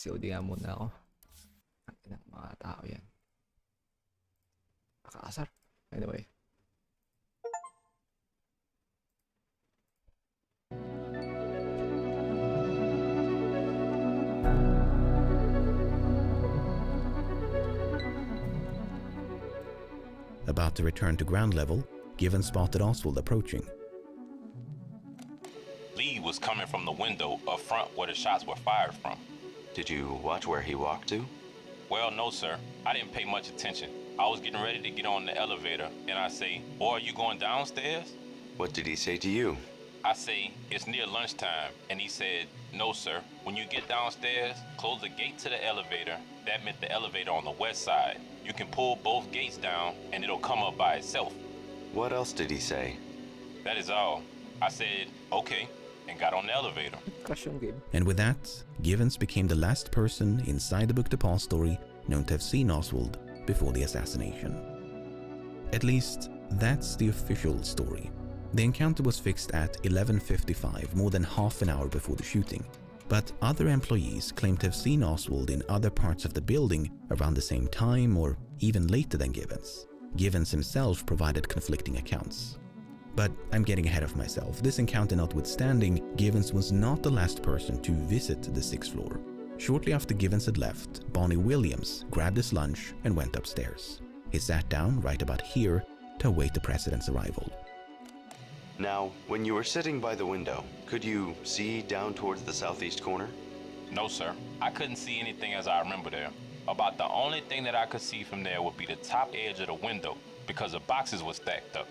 COD nga muna ako. Ang mga tao yan. Nakakasar. Anyway. About to return to ground level, Given spotted Oswald approaching. Lee was coming from the window up front where the shots were fired from. Did you watch where he walked to? Well, no, sir. I didn't pay much attention. I was getting ready to get on the elevator, and I say, "Boy, are you going downstairs?" What did he say to you? I say, "It's near lunchtime," and he said, "No, sir. When you get downstairs, close the gate to the elevator." That meant the elevator on the west side. You can pull both gates down, and it'll come up by itself. What else did he say? That is all. I said, "Okay," and got on the elevator. And with that, Givens became the last person inside the book depository known to have seen Oswald before the assassination. At least, that's the official story. The encounter was fixed at 11:55, more than half an hour before the shooting. But other employees claim to have seen Oswald in other parts of the building around the same time or even later than Givens. Givens himself provided conflicting accounts. But I'm getting ahead of myself. This encounter notwithstanding, Givens was not the last person to visit the 6th floor. Shortly after Givens had left, Bonnie Williams grabbed his lunch and went upstairs. He sat down right about here to await the president's arrival. Now, when you were sitting by the window, could you see down towards the southeast corner? No, sir. I couldn't see anything as I remember there. About the only thing that I could see from there would be the top edge of the window because the boxes were stacked up.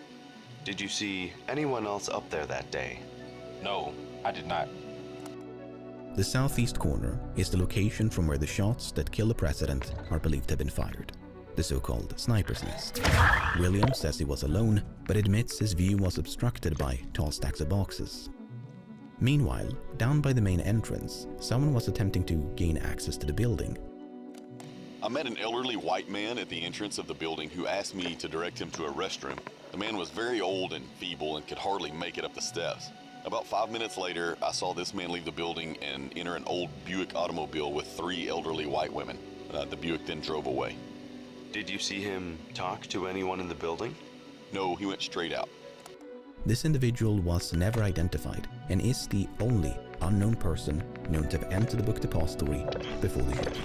Did you see anyone else up there that day? No, I did not. The southeast corner is the location from where the shots that kill the president are believed to have been fired, the so-called sniper's nest. Williams says he was alone, but admits his view was obstructed by tall stacks of boxes. Meanwhile, down by the main entrance, someone was attempting to gain access to the building. I met an elderly white man at the entrance of the building who asked me to direct him to a restroom. The man was very old and feeble and could hardly make it up the steps. About 5 minutes later, I saw this man leave the building and enter an old Buick automobile with 3 elderly white women. The Buick then drove away. Did you see him talk to anyone in the building? No, he went straight out. This individual was never identified and is the only unknown person known to have entered the book depository before the shooting.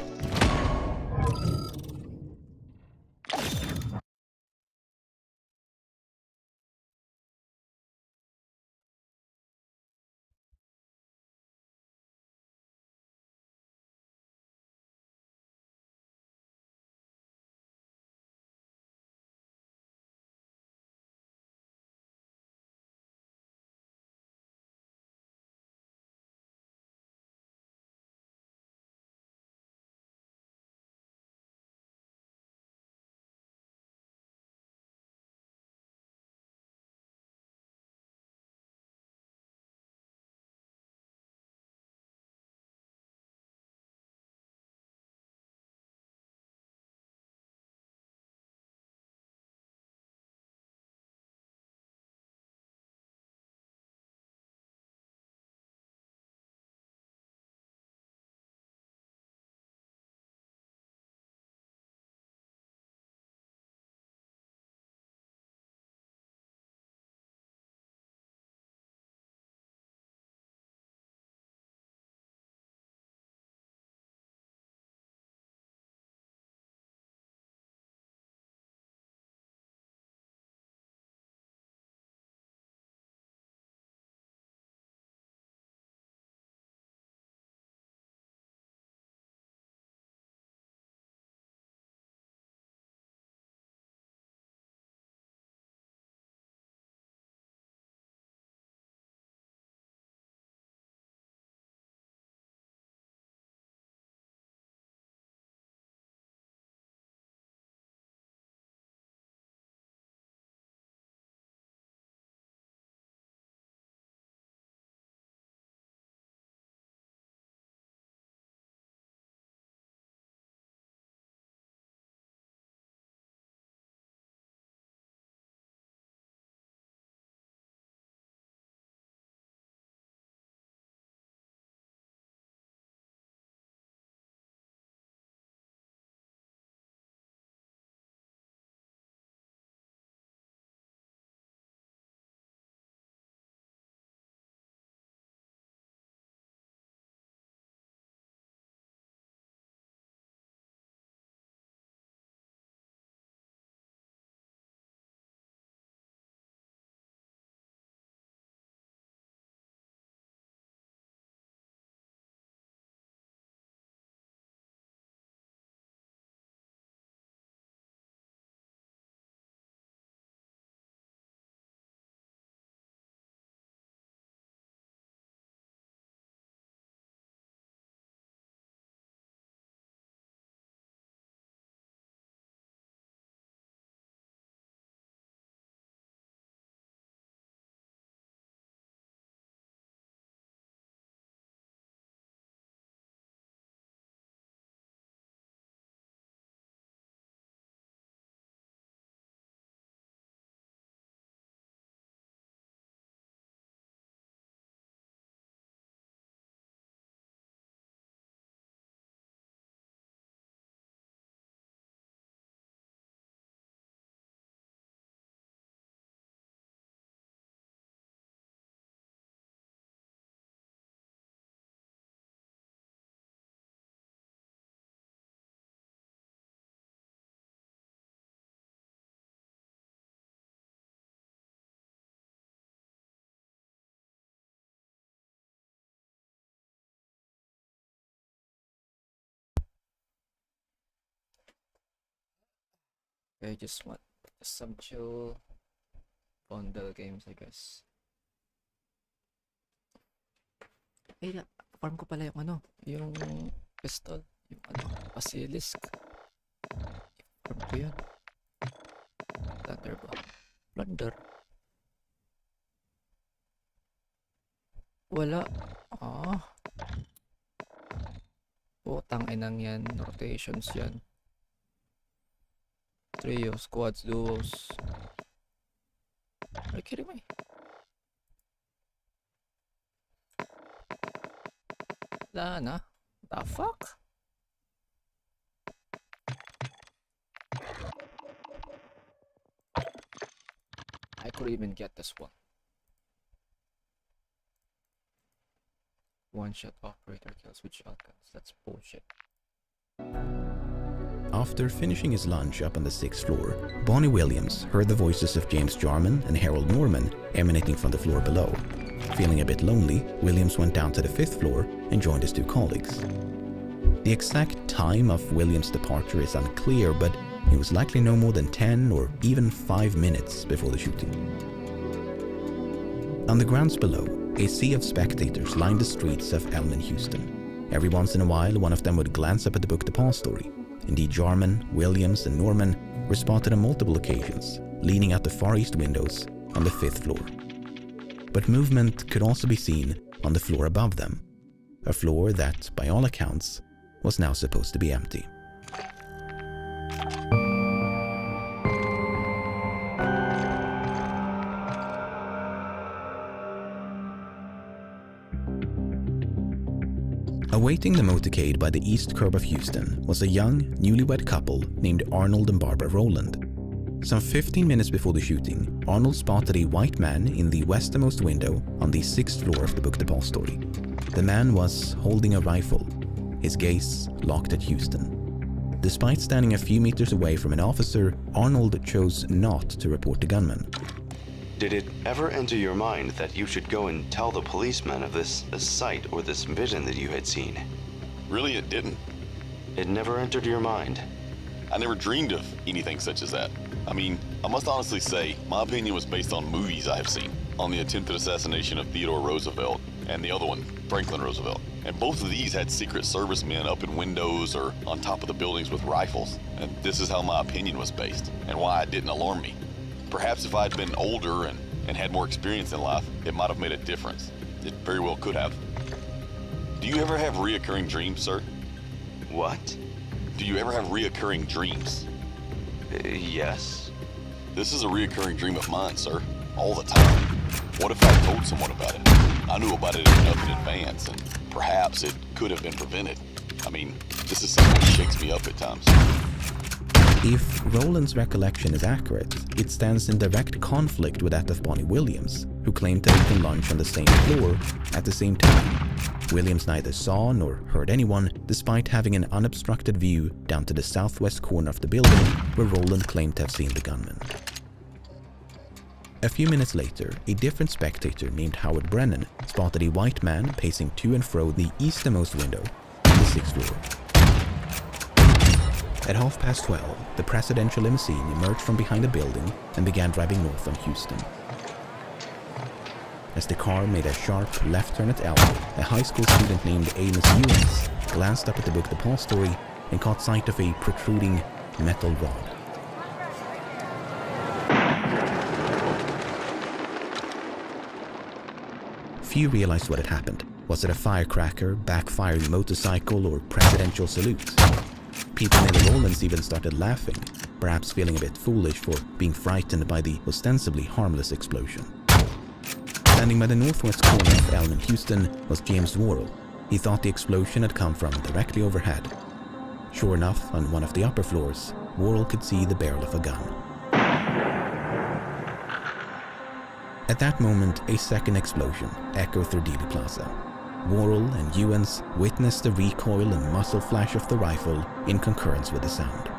Okay, just want some chill bundle games, I guess. Ay, farm ko pala yung ano, yung pistol, yung ano, basilisk. Farm ko yun. Plunder ba? Plunder. Wala. Putang inang yan. Rotations yan. Trio, squads, duos. Are you kidding me? Wala na. The fuck? I could even get this one. One-shot operator kills with shotguns. That's bullshit. After finishing his lunch up on the 6th floor, Bonnie Williams heard the voices of James Jarman and Harold Norman emanating from the floor below. Feeling a bit lonely, Williams went down to the 5th floor and joined his two colleagues. The exact time of Williams' departure is unclear, but it was likely no more than 10 or even 5 minutes before the shooting. On the grounds below, a sea of spectators lined the streets of Elm and Houston. Every once in a while, one of them would glance up at the book depository. Indeed, Jarman, Williams, and Norman were spotted on multiple occasions, leaning out the far east windows on the 5th floor. But movement could also be seen on the floor above them, a floor that, by all accounts, was now supposed to be empty. Awaiting the motorcade by the east curb of Houston was a young, newlywed couple named Arnold and Barbara Rowland. Some 15 minutes before the shooting, Arnold spotted a white man in the westernmost window on the 6th floor of the book depository. The man was holding a rifle, his gaze locked at Houston. Despite standing a few meters away from an officer, Arnold chose not to report the gunman. Did it ever enter your mind that you should go and tell the policeman of this sight or this vision that you had seen? Really, it didn't. It never entered your mind? I never dreamed of anything such as that. I mean, I must honestly say, my opinion was based on movies I have seen, on the attempted assassination of Theodore Roosevelt and the other one, Franklin Roosevelt. And both of these had Secret Service men up in windows or on top of the buildings with rifles. And this is how my opinion was based, and why it didn't alarm me. Perhaps if I'd been older and had more experience in life, it might have made a difference. It very well could have. Do you ever have reoccurring dreams, sir? What? Do you ever have reoccurring dreams? Yes. This is a reoccurring dream of mine, sir. All the time. What if I told someone about it? I knew about it enough in advance, and perhaps it could have been prevented. I mean, this is something that shakes me up at times. If Rowland's recollection is accurate, it stands in direct conflict with that of Bonnie Williams, who claimed to have eaten lunch on the same floor at the same time. Williams neither saw nor heard anyone, despite having an unobstructed view down to the southwest corner of the building where Rowland claimed to have seen the gunman. A few minutes later, a different spectator named Howard Brennan spotted a white man pacing to and fro the easternmost window on the 6th floor. At 12:30, the presidential limousine emerged from behind a building and began driving north on Houston. As the car made a sharp left turn at Elm, a high school student named Amos Ewens glanced up at the book depository and caught sight of a protruding metal rod. Few realized what had happened. Was it a firecracker, backfiring motorcycle, or presidential salute? People near the Rowlands even started laughing, perhaps feeling a bit foolish for being frightened by the ostensibly harmless explosion. Standing by the northwest corner of Elm and Houston was James Worrell. He thought the explosion had come from directly overhead. Sure enough, on one of the upper floors, Worrell could see the barrel of a gun. At that moment, a second explosion echoed through Dealey Plaza. Worrell and Ewens witnessed the recoil and muzzle flash of the rifle in concurrence with the sound.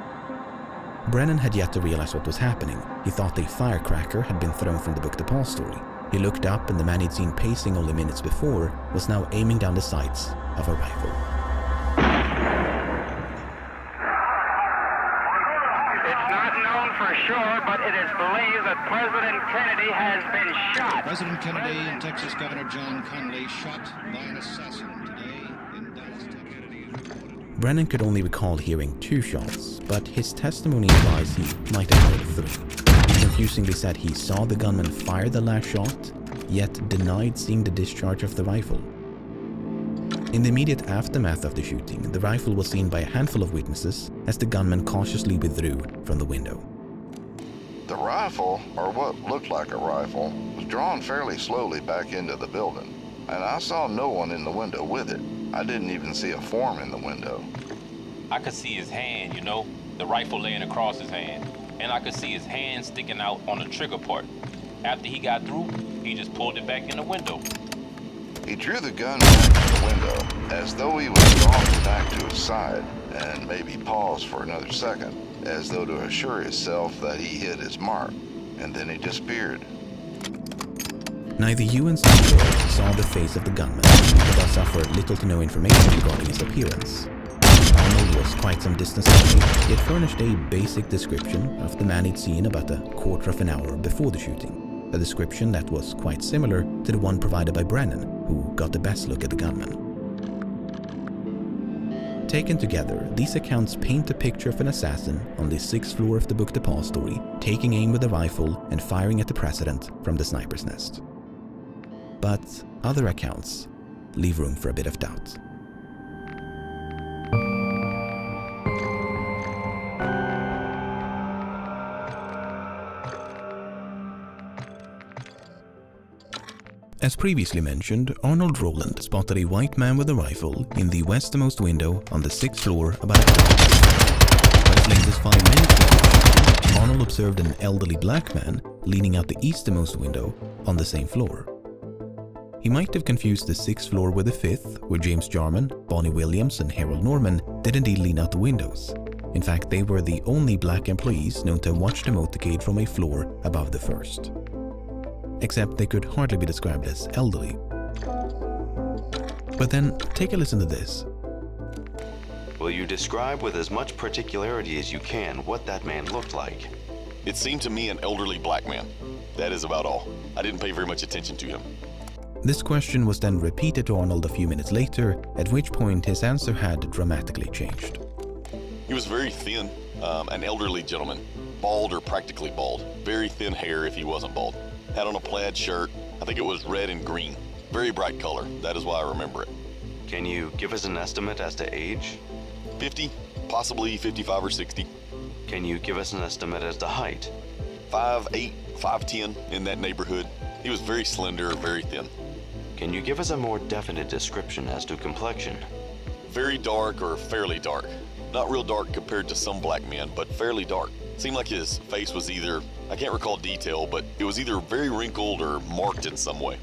Brennan had yet to realize what was happening. He thought a firecracker had been thrown from the book depository. He looked up, and the man he'd seen pacing only minutes before was now aiming down the sights of a rifle. It's not known for sure, but it is believed that President Kennedy has been shot. President Kennedy and Texas Governor John Connally shot by an assassin today in Dallas, Texas. Brennan could only recall hearing 2 shots, but his testimony implies he might have heard 3. He confusingly said he saw the gunman fire the last shot, yet denied seeing the discharge of the rifle. In the immediate aftermath of the shooting, the rifle was seen by a handful of witnesses as the gunman cautiously withdrew from the window. The rifle, or what looked like a rifle, was drawn fairly slowly back into the building, and I saw no one in the window with it. I didn't even see a form in the window. I could see his hand, you know, the rifle laying across his hand, and I could see his hand sticking out on the trigger part. After he got through, he just pulled it back in the window. He drew the gun back to the window, as though he was drawing it back to his side, and maybe paused for another second, as though to assure himself that he hit his mark, and then he disappeared. Neither you and Strix saw the face of the gunman, and thus offered little to no information regarding his appearance. Arnold was quite some distance away, yet furnished a basic description of the man he'd seen about a quarter of an hour before the shooting. A description that was quite similar to the one provided by Brennan, who got the best look at the gunman. Taken together, these accounts paint a picture of an assassin on the 6th floor of the book The Paw Story, taking aim with a rifle and firing at the president from the sniper's nest. But other accounts leave room for a bit of doubt. As previously mentioned, Arnold Rowland spotted a white man with a rifle in the westernmost window on the 6th floor about a but as late as 5 minutes later, Arnold observed an elderly black man leaning out the easternmost window on the same floor. He might have confused the 6th floor with the 5th, where James Jarman, Bonnie Williams and Harold Norman did indeed lean out the windows. In fact, they were the only black employees known to have watched the motorcade from a floor above the 1st. Except they could hardly be described as elderly. But then, take a listen to this. Will you describe with as much particularity as you can what that man looked like? It seemed to me an elderly black man. That is about all. I didn't pay very much attention to him. This question was then repeated to Arnold a few minutes later, at which point his answer had dramatically changed. He was very thin, an elderly gentleman, bald or practically bald, very thin hair if he wasn't bald. Had on a plaid shirt, I think it was red and green. Very bright color, that is why I remember it. Can you give us an estimate as to age? 50, possibly 55 or 60. Can you give us an estimate as to height? 5'8", 5'10", in that neighborhood. He was very slender, very thin. Can you give us a more definite description as to complexion? Very dark or fairly dark. Not real dark compared to some black men, but fairly dark. Seemed like his face was either, I can't recall detail, but it was either very wrinkled or marked in some way.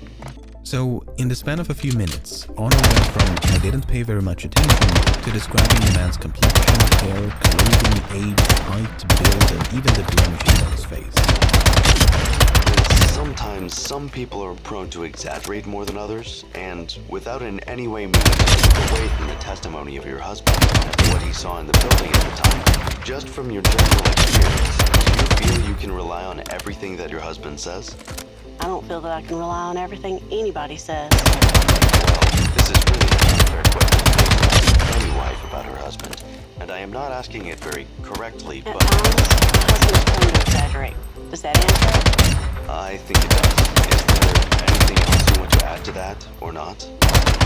So, in the span of a few minutes, Arnold went from I didn't pay very much attention to describing the man's complexion, hair, clothing, age, height, build, and even the blemishes on his face. Sometimes some people are prone to exaggerate more than others, and without in any way meaning to take away from the testimony of your husband and what he saw in the building at the time, just from your general experience, do you feel you can rely on everything that your husband says? I don't feel that I can rely on everything anybody says. Well, this is really an unfair question to ask any wife about her husband, and I am not asking it very correctly, but... At times, my husband is prone to exaggerate. Does that answer it? I think it does. Is there anything else you want to add to that, or not?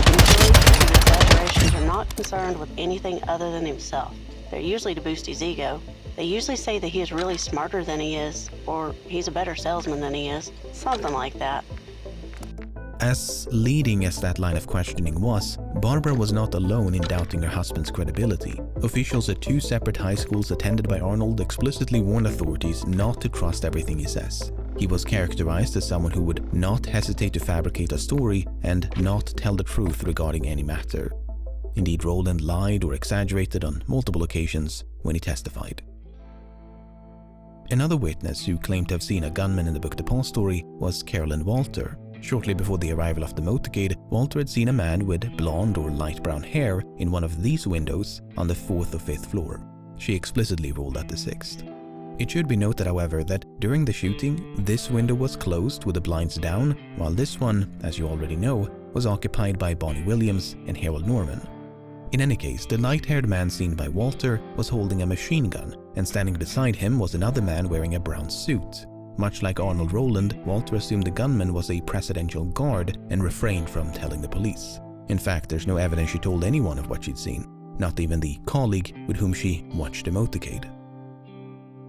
Usually, his exaggerations are not concerned with anything other than himself. They're usually to boost his ego. They usually say that he is really smarter than he is, or he's a better salesman than he is. Something like that. As leading as that line of questioning was, Barbara was not alone in doubting her husband's credibility. Officials at 2 separate high schools attended by Arnold explicitly warned authorities not to trust everything he says. He was characterized as someone who would not hesitate to fabricate a story and not tell the truth regarding any matter. Indeed, Rowland lied or exaggerated on multiple occasions when he testified. Another witness who claimed to have seen a gunman in the book The Paw Story was Carolyn Walter. Shortly before the arrival of the motorcade, Walter had seen a man with blonde or light brown hair in one of these windows on the 4th or 5th floor. She explicitly ruled out the 6th. It should be noted, however, that during the shooting, this window was closed with the blinds down, while this one, as you already know, was occupied by Bonnie Williams and Harold Norman. In any case, the light-haired man seen by Walter was holding a machine gun, and standing beside him was another man wearing a brown suit. Much like Arnold Roland, Walter assumed the gunman was a presidential guard and refrained from telling the police. In fact, there's no evidence she told anyone of what she'd seen, not even the colleague with whom she watched the motorcade.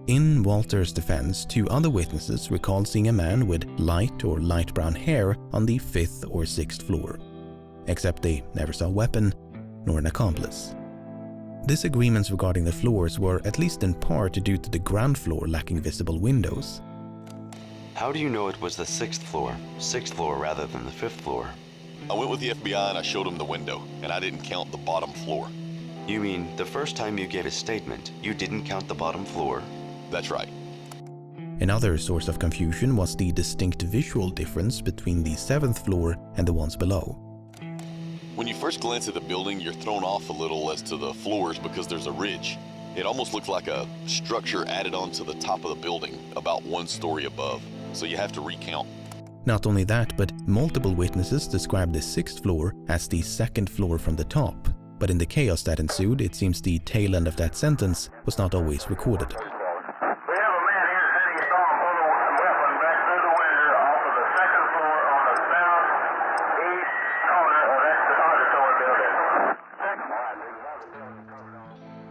In Walter's defense, 2 other witnesses recalled seeing a man with light or light brown hair on the 5th or 6th floor, except they never saw a weapon nor an accomplice. Disagreements regarding the floors were at least in part due to the ground floor lacking visible windows. How do you know it was the 6th floor? 6th floor rather than the 5th floor? I went with the FBI and I showed them the window, and I didn't count the bottom floor. You mean the first time you gave a statement, you didn't count the bottom floor? That's right. Another source of confusion was the distinct visual difference between the 7th floor and the ones below. When you first glance at the building, you're thrown off a little as to the floors because there's a ridge. It almost looks like a structure added onto the top of the building, about 1 story above. So you have to recount. Not only that, but multiple witnesses described the 6th floor as the 2nd floor from the top. But in the chaos that ensued, it seems the tail end of that sentence was not always recorded.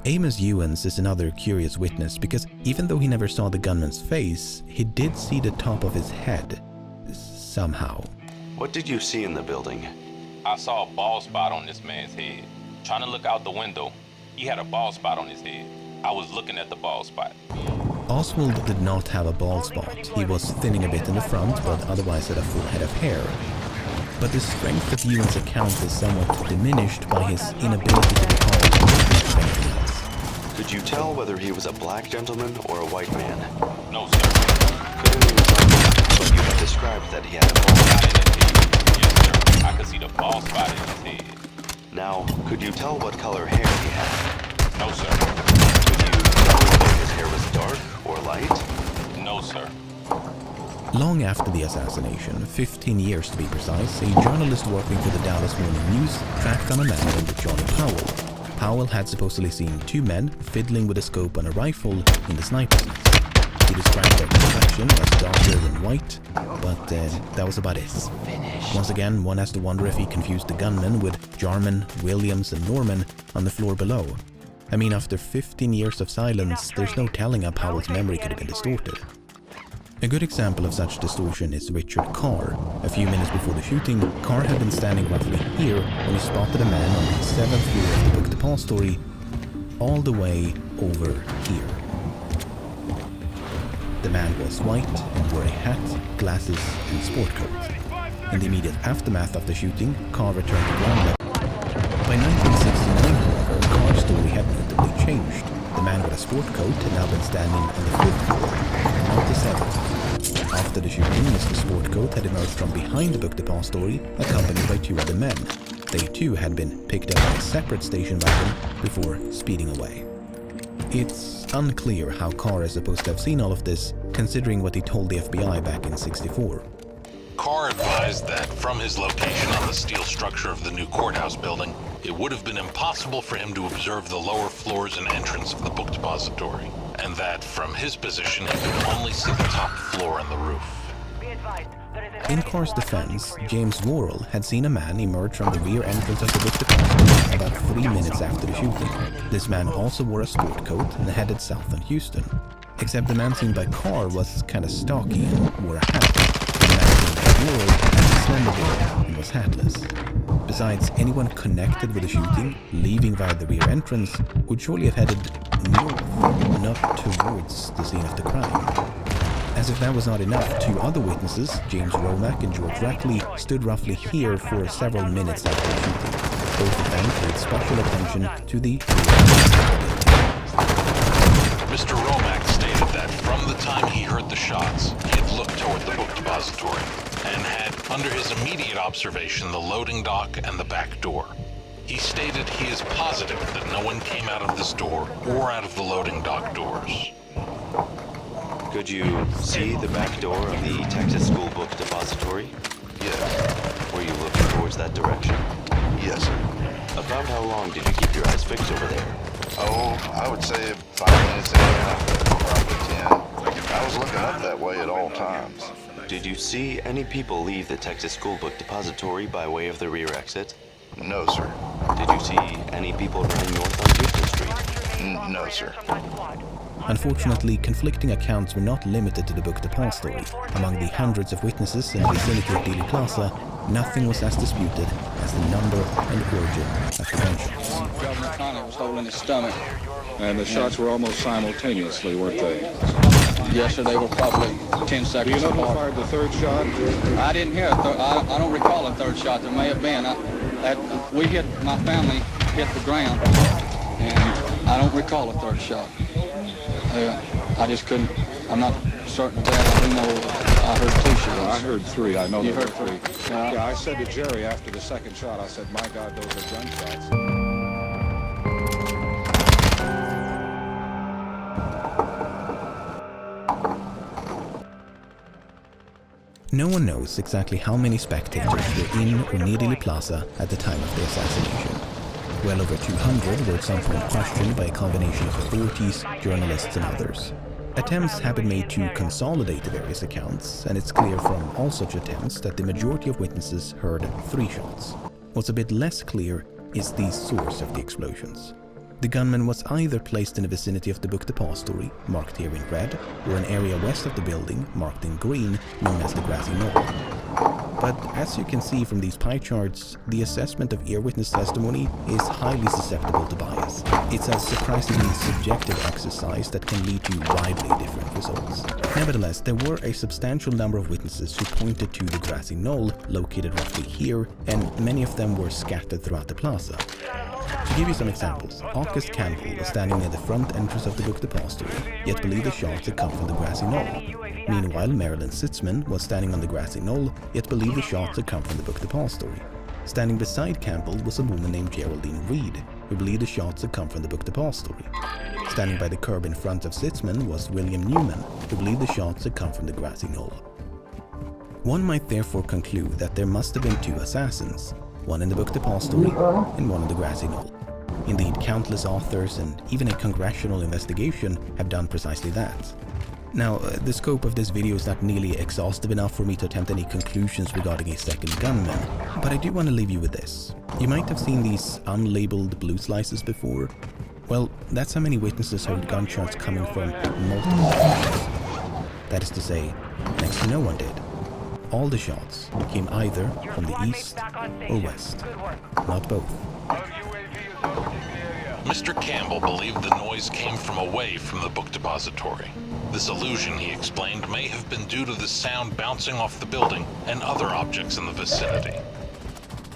Amos Ewens is another curious witness because even though he never saw the gunman's face, he did see the top of his head. Somehow. What did you see in the building? I saw a bald spot on this man's head. Trying to look out the window, he had a bald spot on his head. I was looking at the bald spot. Oswald did not have a bald spot. He was thinning a bit in the front, but otherwise had a full head of hair. But the strength of Ewan's account is somewhat diminished by his inability to recall anything else. Could you tell whether he was a black gentleman or a white man? No, sir. Couldn't he was but you had described that he had a bald spot in his head. Yes, sir. I could see the bald spot in his head. Now, could you tell what color hair he had? No, sir. Could you tell whether his hair was dark or light? No, sir. Long after the assassination, 15 years to be precise, a journalist working for the Dallas Morning News tracked on a man named Johnny Powell. Powell had supposedly seen 2 men fiddling with a scope on a rifle in the sniper's nest. He described their complexion as darker than white, but that was about it. Once again, one has to wonder if he confused the gunmen with Jarman, Williams and Norman on the floor below. I mean, after 15 years of silence, there's no telling how Powell's memory could have been distorted. A good example of such distortion is Richard Carr. A few minutes before the shooting, Carr had been standing roughly here when he spotted a man on the 7th floor of the book depository, all the way over here. The man was white and wore a hat, glasses and sport coat. In the immediate aftermath of the shooting, Carr returned to ground level. By 1969, however, Carr's story had notably changed. The man with a sport coat had now been standing on the 5th floor, not the 7th. After the shooting, Mr. Sportcoat had emerged from behind the book depository, accompanied by 2 other men. They too had been picked up by a separate station wagon before speeding away. It's unclear how Carr is supposed to have seen all of this, considering what he told the FBI back in '64. Carr advised that from his location on the steel structure of the new courthouse building, it would have been impossible for him to observe the lower floors and entrance of the book depository, and that from his position he could only see the top floor and the roof. In Carr's defense, James Worrell had seen a man emerge from the rear entrance of the book depository about 3 minutes after the shooting. This man also wore a sport coat and headed south on Houston. Except the man seen by Carr was kinda stocky and wore a hat. The man seen by Worrell had a slender build and was hatless. Besides, anyone connected with the shooting, leaving via the rear entrance, would surely have headed north, not towards the scene of the crime. As if that was not enough, 2 other witnesses, James Romack and George Rackley, stood roughly here for several minutes after the shooting. Both of them paid special attention to the Mr. Romack stated that from the time he heard the shots, he had looked toward the book depository and had under his immediate observation the loading dock and the back door. He stated he is positive that no one came out of this door or out of the loading dock doors. Could you see the back door of the Texas School Book Depository? Yes. Were you looking towards that direction? Yes, sir. About how long did you keep your eyes fixed over there? Oh, I would say 5 minutes in and out, probably 10. I was looking up that way at all times. Did you see any people leave the Texas School Book Depository by way of the rear exit? No, sir. Did you see any people running north on Houston Street? No, sir. Unfortunately, conflicting accounts were not limited to the book depository. Among the hundreds of witnesses in the vicinity of Dealey Plaza, nothing was as disputed as the number and origin of the gunshots. Governor Connor was holding his stomach. And the shots were almost simultaneously, weren't they? Yes, sir. They were probably 10 seconds apart. Do you know who fired the third shot? I didn't hear I don't recall a third shot. There may have been. My family hit the ground, and I don't recall a third shot. I just couldn't. I'm not certain of that. I do know I heard 2 shots. I heard 3. I know you heard 3. Yeah, I said to Jerry after the second shot, I said, "My God, those are gunshots." No one knows exactly how many spectators were in or near Dealey Plaza at the time of the assassination. Well over 200 were at some point questioned by a combination of authorities, journalists and others. Attempts have been made to consolidate the various accounts, and it's clear from all such attempts that the majority of witnesses heard 3 shots. What's a bit less clear is the source of the explosions. The gunman was either placed in the vicinity of the book depository, marked here in red, or an area west of the building, marked in green, known as the grassy knoll. But as you can see from these pie charts, the assessment of ear-witness testimony is highly susceptible to bias. It's a surprisingly subjective exercise that can lead to widely different results. Nevertheless, there were a substantial number of witnesses who pointed to the grassy knoll, located roughly here, and many of them were scattered throughout the plaza. To give you some examples, August Campbell was standing near the front entrance of the book depository, yet believed the shots had come from the grassy knoll. Meanwhile, Marilyn Sitzman was standing on the grassy knoll, yet believed the shots had come from the book depository. Standing beside Campbell was a woman named Geraldine Reed, who believed the shots had come from the book depository. Standing by the curb in front of Sitzman was William Newman, who believed the shots had come from the grassy knoll. One might therefore conclude that there must have been 2 assassins, one in the book depository and one in the grassy knoll. Indeed, countless authors and even a congressional investigation have done precisely that. Now, the scope of this video is not nearly exhaustive enough for me to attempt any conclusions regarding a second gunman, but I do want to leave you with this. You might have seen these unlabeled blue slices before. Well, that's how many witnesses heard gunshots coming from multiple directions. That is to say, next to no one did. All the shots came either from the east or west, not both. Mr. Campbell believed the noise came from away from the book depository. This illusion, he explained, may have been due to the sound bouncing off the building and other objects in the vicinity.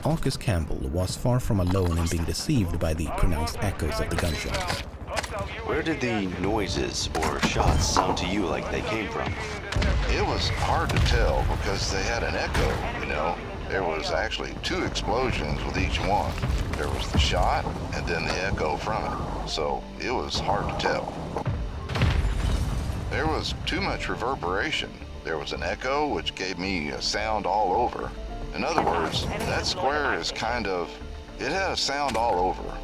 August Campbell was far from alone in being deceived by the pronounced echoes of the gunshots. Where did the noises or shots sound to you like they came from? It was hard to tell because they had an echo, you know. There was actually 2 explosions with each one. There was the shot and then the echo from it. So it was hard to tell. There was too much reverberation. There was an echo which gave me a sound all over. In other words, that square is it had a sound all over.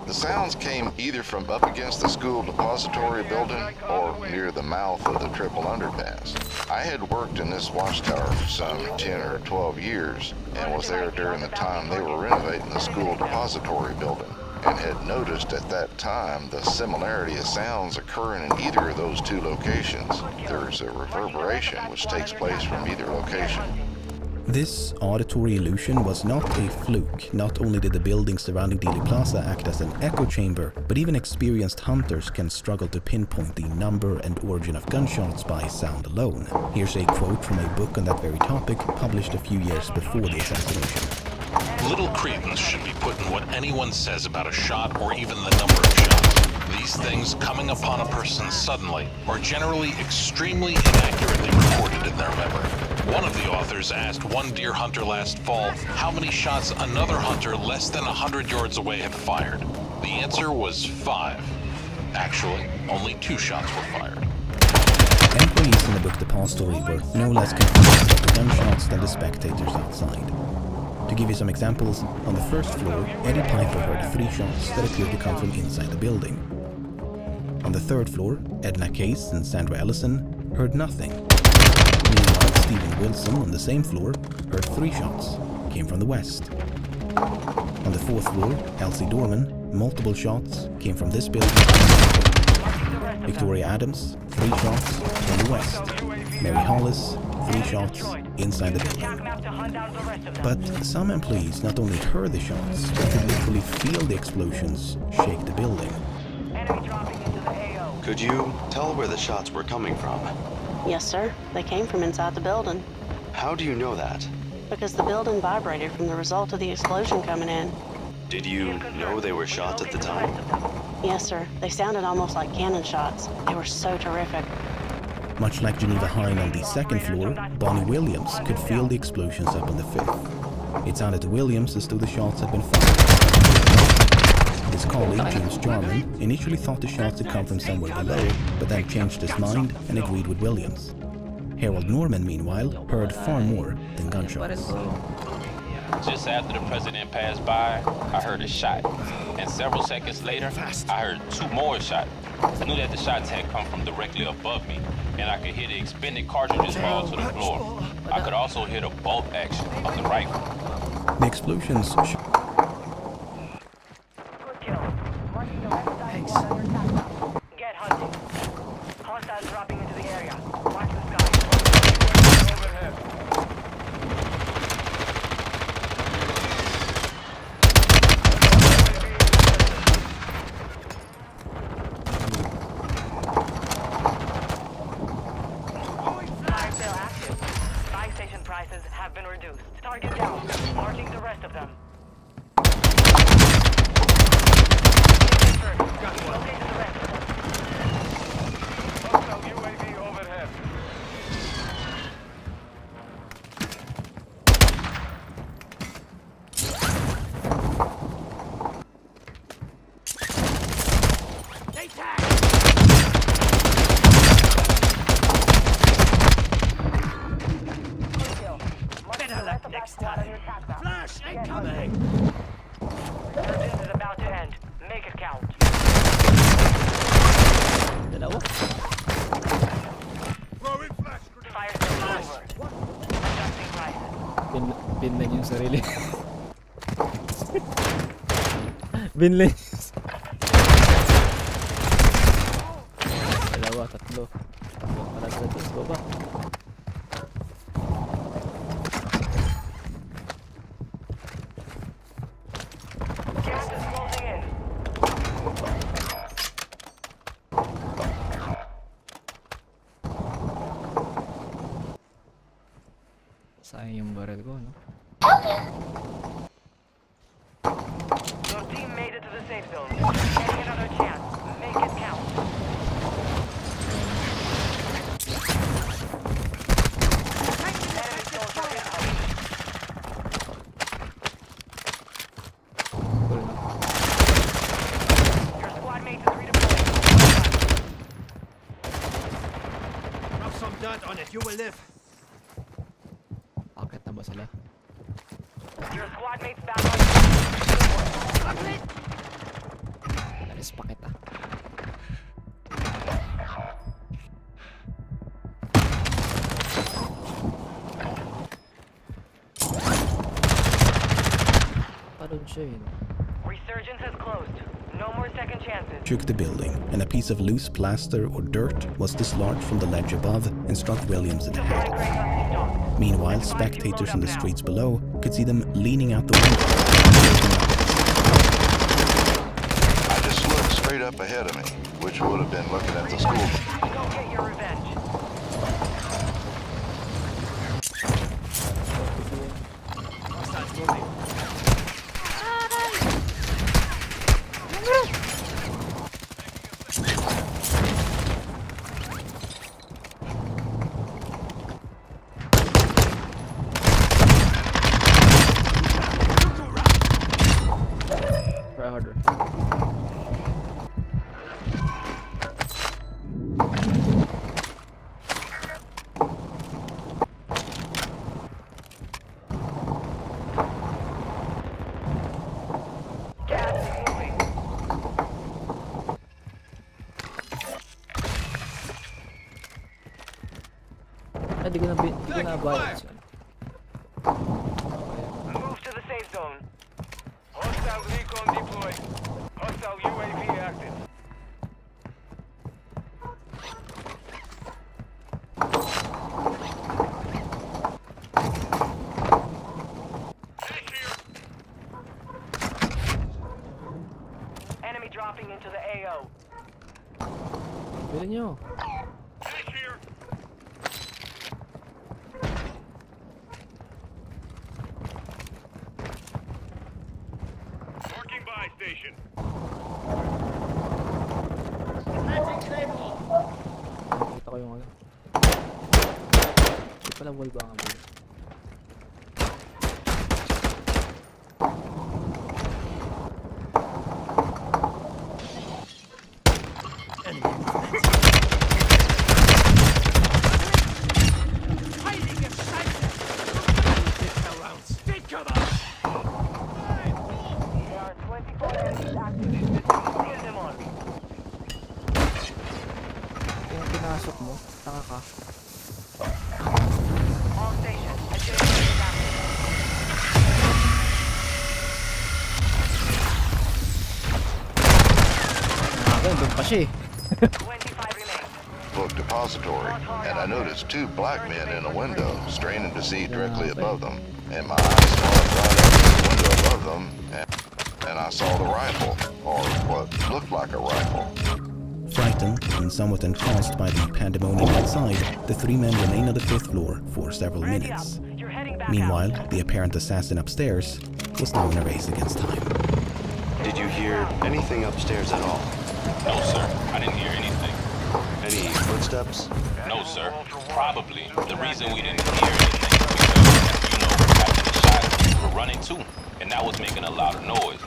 The sounds came either from up against the school depository building or near the mouth of the triple underpass. I had worked in this watchtower for some 10 or 12 years and was there during the time they were renovating the school depository building, and had noticed at that time the similarity of sounds occurring in either of those 2 locations. There's a reverberation which takes place from either location. This auditory illusion was not a fluke. Not only did the buildings surrounding Dealey Plaza act as an echo chamber, but even experienced hunters can struggle to pinpoint the number and origin of gunshots by sound alone. Here's a quote from a book on that very topic, published a few years before the assassination. Little credence should be put in what anyone says about a shot or even the number of shots. These things coming upon a person suddenly are generally extremely inaccurately recorded in their memory. One of the authors asked one deer hunter last fall how many shots another hunter less than 100 yards away had fired. The answer was 5. Actually, only 2 shots were fired. Employees in the book The Past Story were no less confused about the gunshots than the spectators outside. To give you some examples, on the first floor, Eddie Piper heard 3 shots that appeared to come from inside the building. On the third floor, Edna Case and Sandra Ellison heard nothing. Meanwhile, Stephen Wilson on the same floor heard 3 shots, came from the west. On the fourth floor, Elsie Dorman, multiple shots came from this building. Victoria Adams, 3 shots from the west. Mary Hollis, 3 shots inside the building. But some employees not only heard the shots, but could literally feel the explosions shake the building. Could you tell where the shots were coming from? Yes, sir. They came from inside the building. How do you know that? Because the building vibrated from the result of the explosion coming in. Did you know they were shots at the time? Yes, sir. They sounded almost like cannon shots. They were so terrific. Much like Geneva Hine on the second floor, Bonnie Williams could feel the explosions up on the 5th. It sounded to Williams as though the shots had been fired. His colleague, James Jarman, initially thought the shots had come from somewhere below, but then changed his mind and agreed with Williams. Harold Norman, meanwhile, heard far more than gunshots. Just after the president passed by, I heard a shot. And several seconds later, I heard 2 more shots. I knew that the shots had come from directly above me, and I could hear the expended cartridges fall to the floor. I could also hear the bolt action of the rifle. The explosions Get hunting. Hostiles dropping into the area. Watch the sky. Overhead. Fire sale active. Buy station prices have been reduced. Target down. Marking the rest of them. Next time. Flash incoming! Surgeons is about to end. Make it count. Dalawa. Throwing flash grenade. Fire sale over. Adjusting prices. Binlan yung sarili. Binlan. Dalawa, tatlo. Para sa tatlo ba? Sayang yung barrel ko, no? Your team made it to the safe zone. Getting another chance. Make it count. Enemy soldier incoming. Your squad mate is redeploying. Rub some dirt on it, you will live. Bakit na ba sila? Your squad mate's back on. Nalis pa kita. Parang siya yun. Resurgence has closed. No more second chances. shook the building, and a piece of loose plaster or dirt was dislodged from the ledge above and struck Williams in the head. Meanwhile, spectators in the streets below could see them leaning out the window. I just looked straight up ahead of me, which would have been looking at the school. Go get your revenge. di ko na bayad siya. Move to the safe zone. Hostile recon deployed. Hostile UAV active. Enemy dropping into the AO. Bilhin nyo. Marking buy station. Nakita ko yung ano. Hindi pala wall ba nga ba? Yung pinasok mo, taka ka. All stations, adjacent to the Doon pa siya eh. Book depository, and I noticed two black men in a window, straining to see directly above them. And my eyes followed right up to the window above them, and I saw the rifle, or what looked like a rifle. Frightened and somewhat entranced by the pandemonium outside, the three men remained on the 5th floor for several minutes. Meanwhile, the apparent assassin upstairs was now in a race against time. Did you hear anything upstairs at all? No, sir. I didn't hear anything. Any footsteps? No, sir. Probably. The reason we didn't hear anything is because, after the shot, we were running too, and that was making a lot of noise.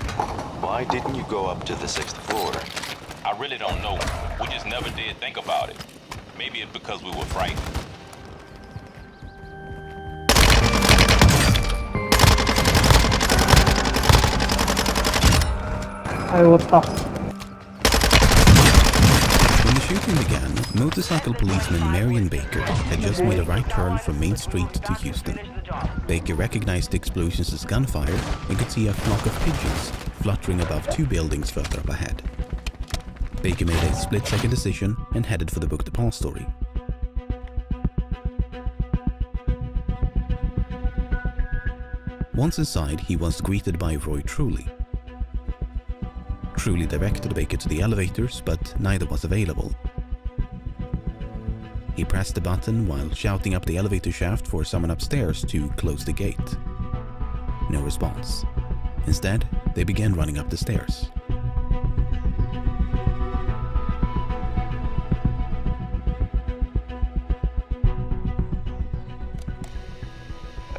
Why didn't you go up to the 6th floor? I really don't know. We just never did think about it. Maybe it's because we were frightened. When the shooting began, motorcycle policeman Marion Baker had just made a right turn from Main Street to Houston. Baker recognized the explosions as gunfire and could see a flock of pigeons fluttering above two buildings further up ahead. Baker made a split-second decision and headed for the book depository. Once inside, he was greeted by Roy Truly. Truly directed Baker to the elevators, but neither was available. He pressed the button while shouting up the elevator shaft for someone upstairs to close the gate. No response. Instead, they began running up the stairs.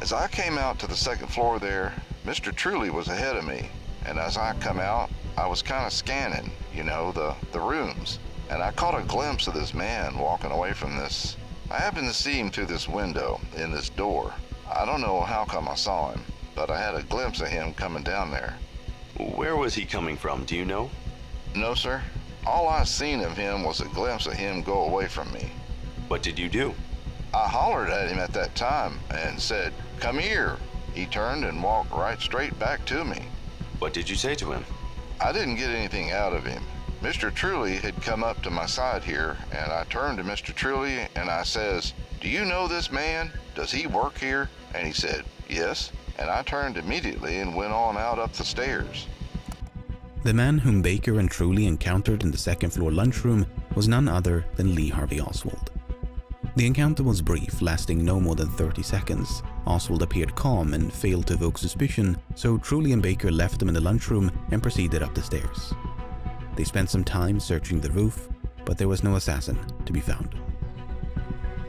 As I came out to the 2nd floor there, Mr. Truly was ahead of me, and as I come out, I was kind of scanning, you know, the rooms, and I caught a glimpse of this man walking away from this. I happened to see him through this window in this door. I don't know how come I saw him, but I had a glimpse of him coming down there. Where was he coming from, do you know? No, sir. All I seen of him was a glimpse of him go away from me. What did you do? I hollered at him at that time and said, "Come here." He turned and walked right straight back to me. What did you say to him? I didn't get anything out of him. Mr. Truly had come up to my side here, and I turned to Mr. Truly and I says, "Do you know this man? Does he work here?" And he said, "Yes." And I turned immediately and went on out up the stairs. The man whom Baker and Truly encountered in the 2nd floor lunchroom was none other than Lee Harvey Oswald. The encounter was brief, lasting no more than 30 seconds. Oswald appeared calm and failed to evoke suspicion, so Truly and Baker left him in the lunchroom and proceeded up the stairs. They spent some time searching the roof, but there was no assassin to be found.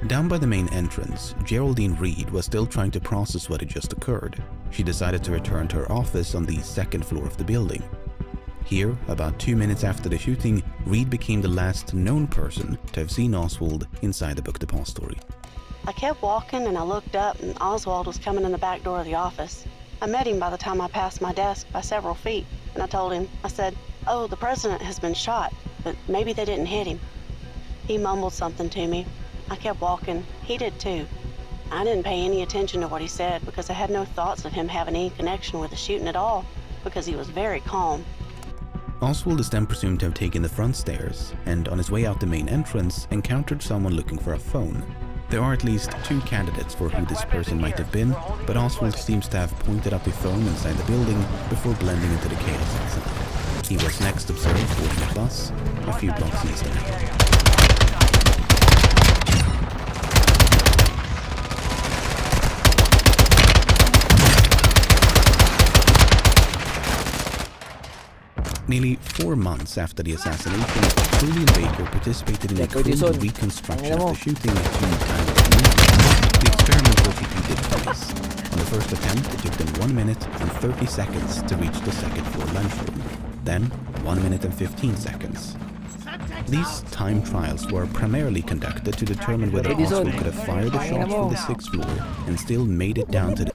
Down by the main entrance, Geraldine Reed was still trying to process what had just occurred. She decided to return to her office on the 2nd floor of the building. Here, about 2 minutes after the shooting, Reed became the last known person to have seen Oswald inside the book depository. I kept walking and I looked up and Oswald was coming in the back door of the office. I met him by the time I passed my desk by several feet, and I told him, I said, "Oh, the president has been shot, but maybe they didn't hit him." He mumbled something to me. I kept walking. He did too. I didn't pay any attention to what he said because I had no thoughts of him having any connection with the shooting at all, because he was very calm. Oswald is then presumed to have taken the front stairs, and on his way out the main entrance, encountered someone looking for a phone. There are at least 2 candidates for who this person might have been, but Oswald seems to have pointed up a phone inside the building before blending into the chaos outside. He was next observed boarding a bus a few blocks east of him. Nearly 4 months after the assassination, Julian Baker participated in a crude reconstruction of the shooting at 2 times. The experiment was repeated twice. On the first attempt, it took them 1 minute and 30 seconds to reach the second floor lunchroom. Then, 1 minute and 15 seconds. These time trials were primarily conducted to determine whether Oswald could have fired a shot from the 6th floor and still made it down to the...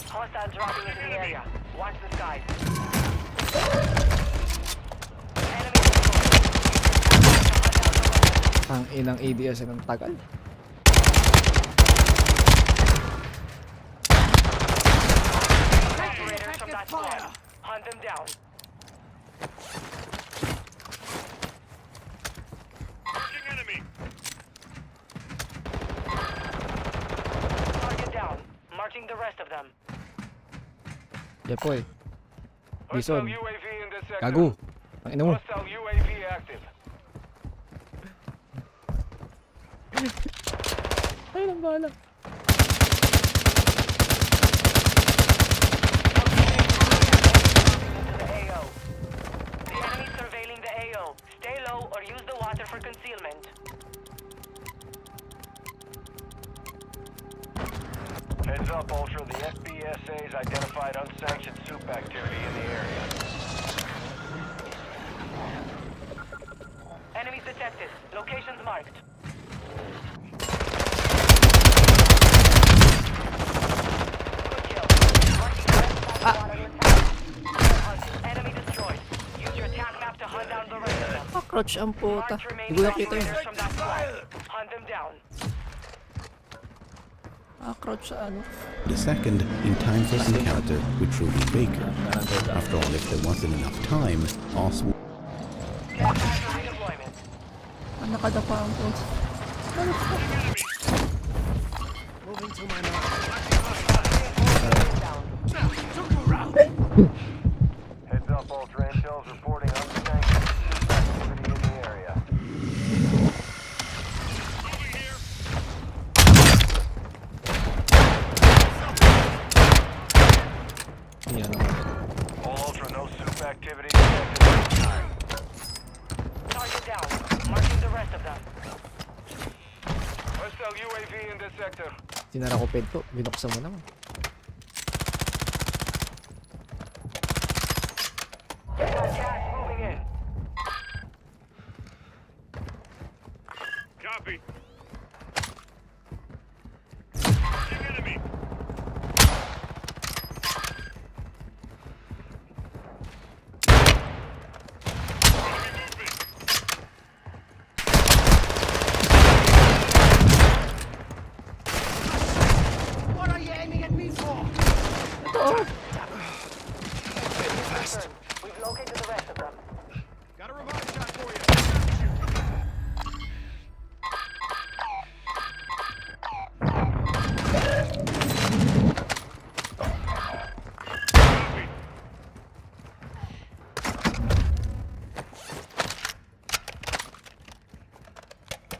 Hostiles dropping into the area. Watch the skies. Ang inang ADS ng tagal. Operators from that squad. Hunt them down. Enemy. Target down. Marching the rest of them. Yeah, boy. Bison. Gago. Ang ina mo. Ay, lang bala. The enemy surveilling the AO. Stay low or use the water for concealment. Heads up, Ultra. The FBSA's identified unsanctioned soup activity in the area. Enemies detected. Locations marked. Enemy destroyed. Use your attack map to hunt down the rest of them. Cockroach ang puta. Hindi ko nakita yun. Hunt them down. Cockroach sa ano. The second, in time for his encounter with Trudy Baker. After all, if there wasn't enough time, Oswald... Nakadapa ang puta. Moving to my Heads up, Ultra. Intel's reporting unsanctioned soup activity in the area. All Ultra, no soup activity detected at this time. Target down. Marking the rest of them. Hostile UAV in this sector. Tinara ko pento. Binuksan mo naman. Gas moving in. Copy. Enemy. What are you aiming at me for? Fast. We've located the rest of them. Got a revive shot for you.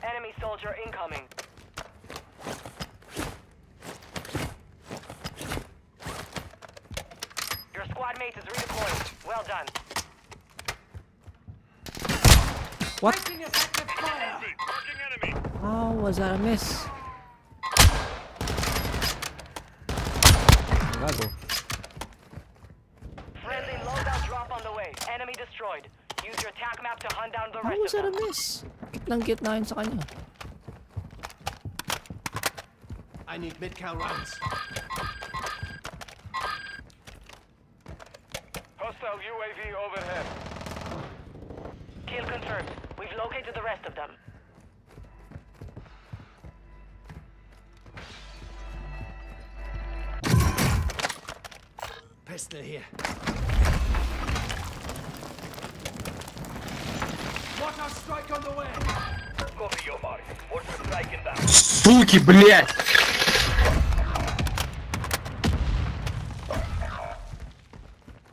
Enemy soldier incoming. What? How was that a miss? Gago. Friendly loadout drop on the way. Enemy destroyed. Use your attack map to hunt down the How rest was of that a them. miss? Gitnang-gitna yun sa kanya. I need mid-cal rounds. Hostile UAV overhead. Kill confirmed. We've located the rest of them. Pistol here. Mortar strike on the way. Copy your mark. Mortar strike inbound. Суки, блядь!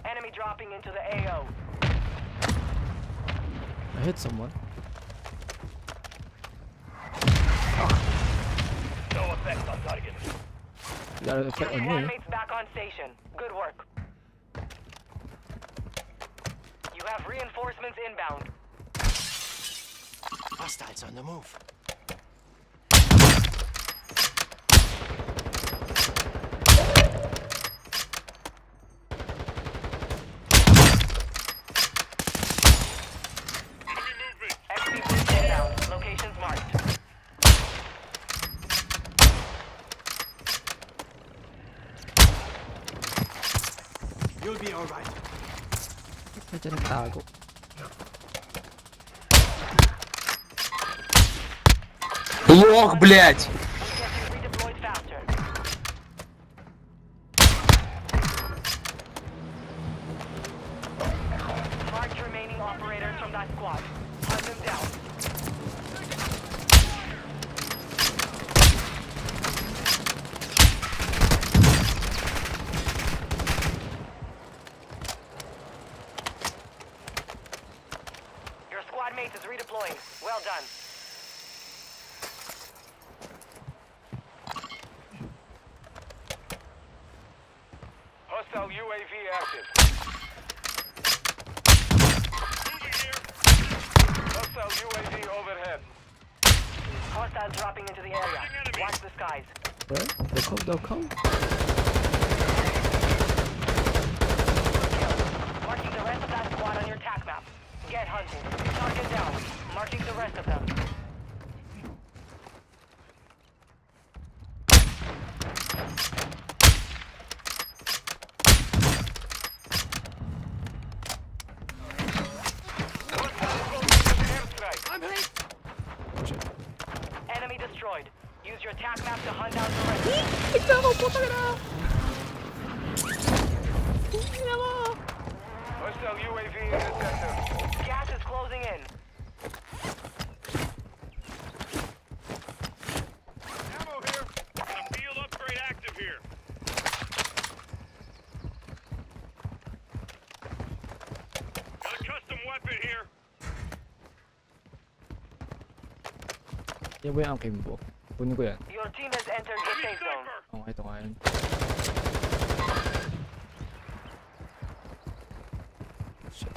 Enemy dropping into the AO. I hit someone. No effect on target. You got an effect on me. Mates back on station. Good work. You have reinforcements inbound. Hostiles on the move. XP inbound. Locations marked. You'll be alright. Medyo nagtago. Лох, блядь! Redeployed faster. Marked remaining operators from that squad. Hunt them down. Your squad mate is redeploying. Well done. Hostile UAV active. Moving here. Hostile UAV overhead. Hostile dropping into the area. Watch the skies. Where? They'll come. Marking the rest of that squad on your tac map. Get hunting. Target down. Marking the rest of them. I'm hit. Oh shit. Enemy destroyed. Use your tac map to hunt down the rest. Tignan mo, puta ka na! Hostile UAV in the sector. Gas is closing in. Ammo here. Got a field upgrade active here. Got a custom weapon here. Yan ba yung angkin mo? Punin ko yan. Your team has entered the safe zone. Oh, ito nga yun. Shit.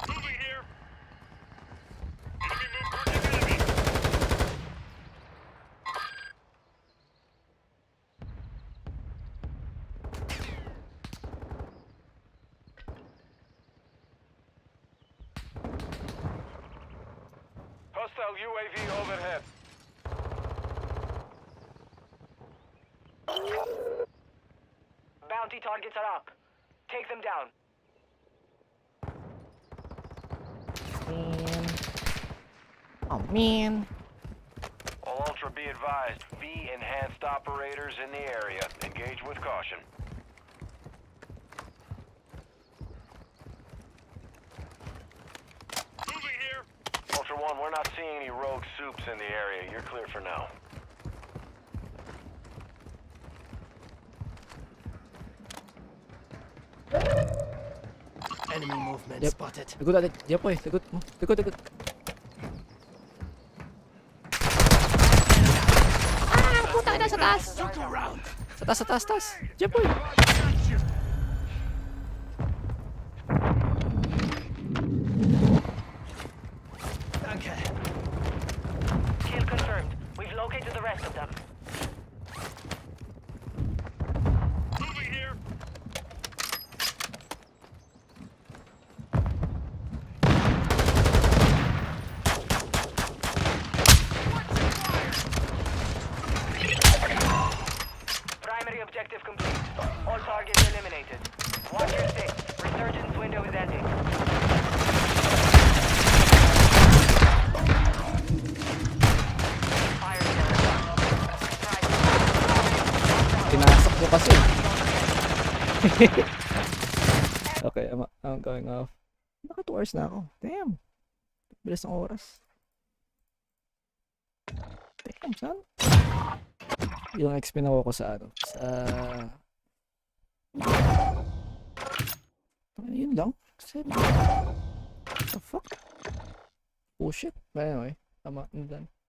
Moving here. Hostile UAV overhead. Bounty targets are up. Take them down. Man. Oh man. All Ultra be advised. V enhanced operators in the area. Engage with caution. Moving here. Ultra One, we're not seeing any rogue soups in the area. You're clear for now. Enemy movement Yep. spotted. Likod natin. Jepoy, likod mo. Likod. Ah, puta na sa taas. Sa taas. Jepoy. Kill confirmed. We've located the rest of them. Moving here. Primary objective complete. All targets eliminated. Watch your six. Resurgence window is ending. Fire Pinasok ko kasi. Okay, I'm going off. Naka 2 hours na ako. Damn. Bilis ng oras. Damn, son. Yung XP na ko sa ano. Yun lang. 7. What the fuck? Oh shit. But anyway, tama. And then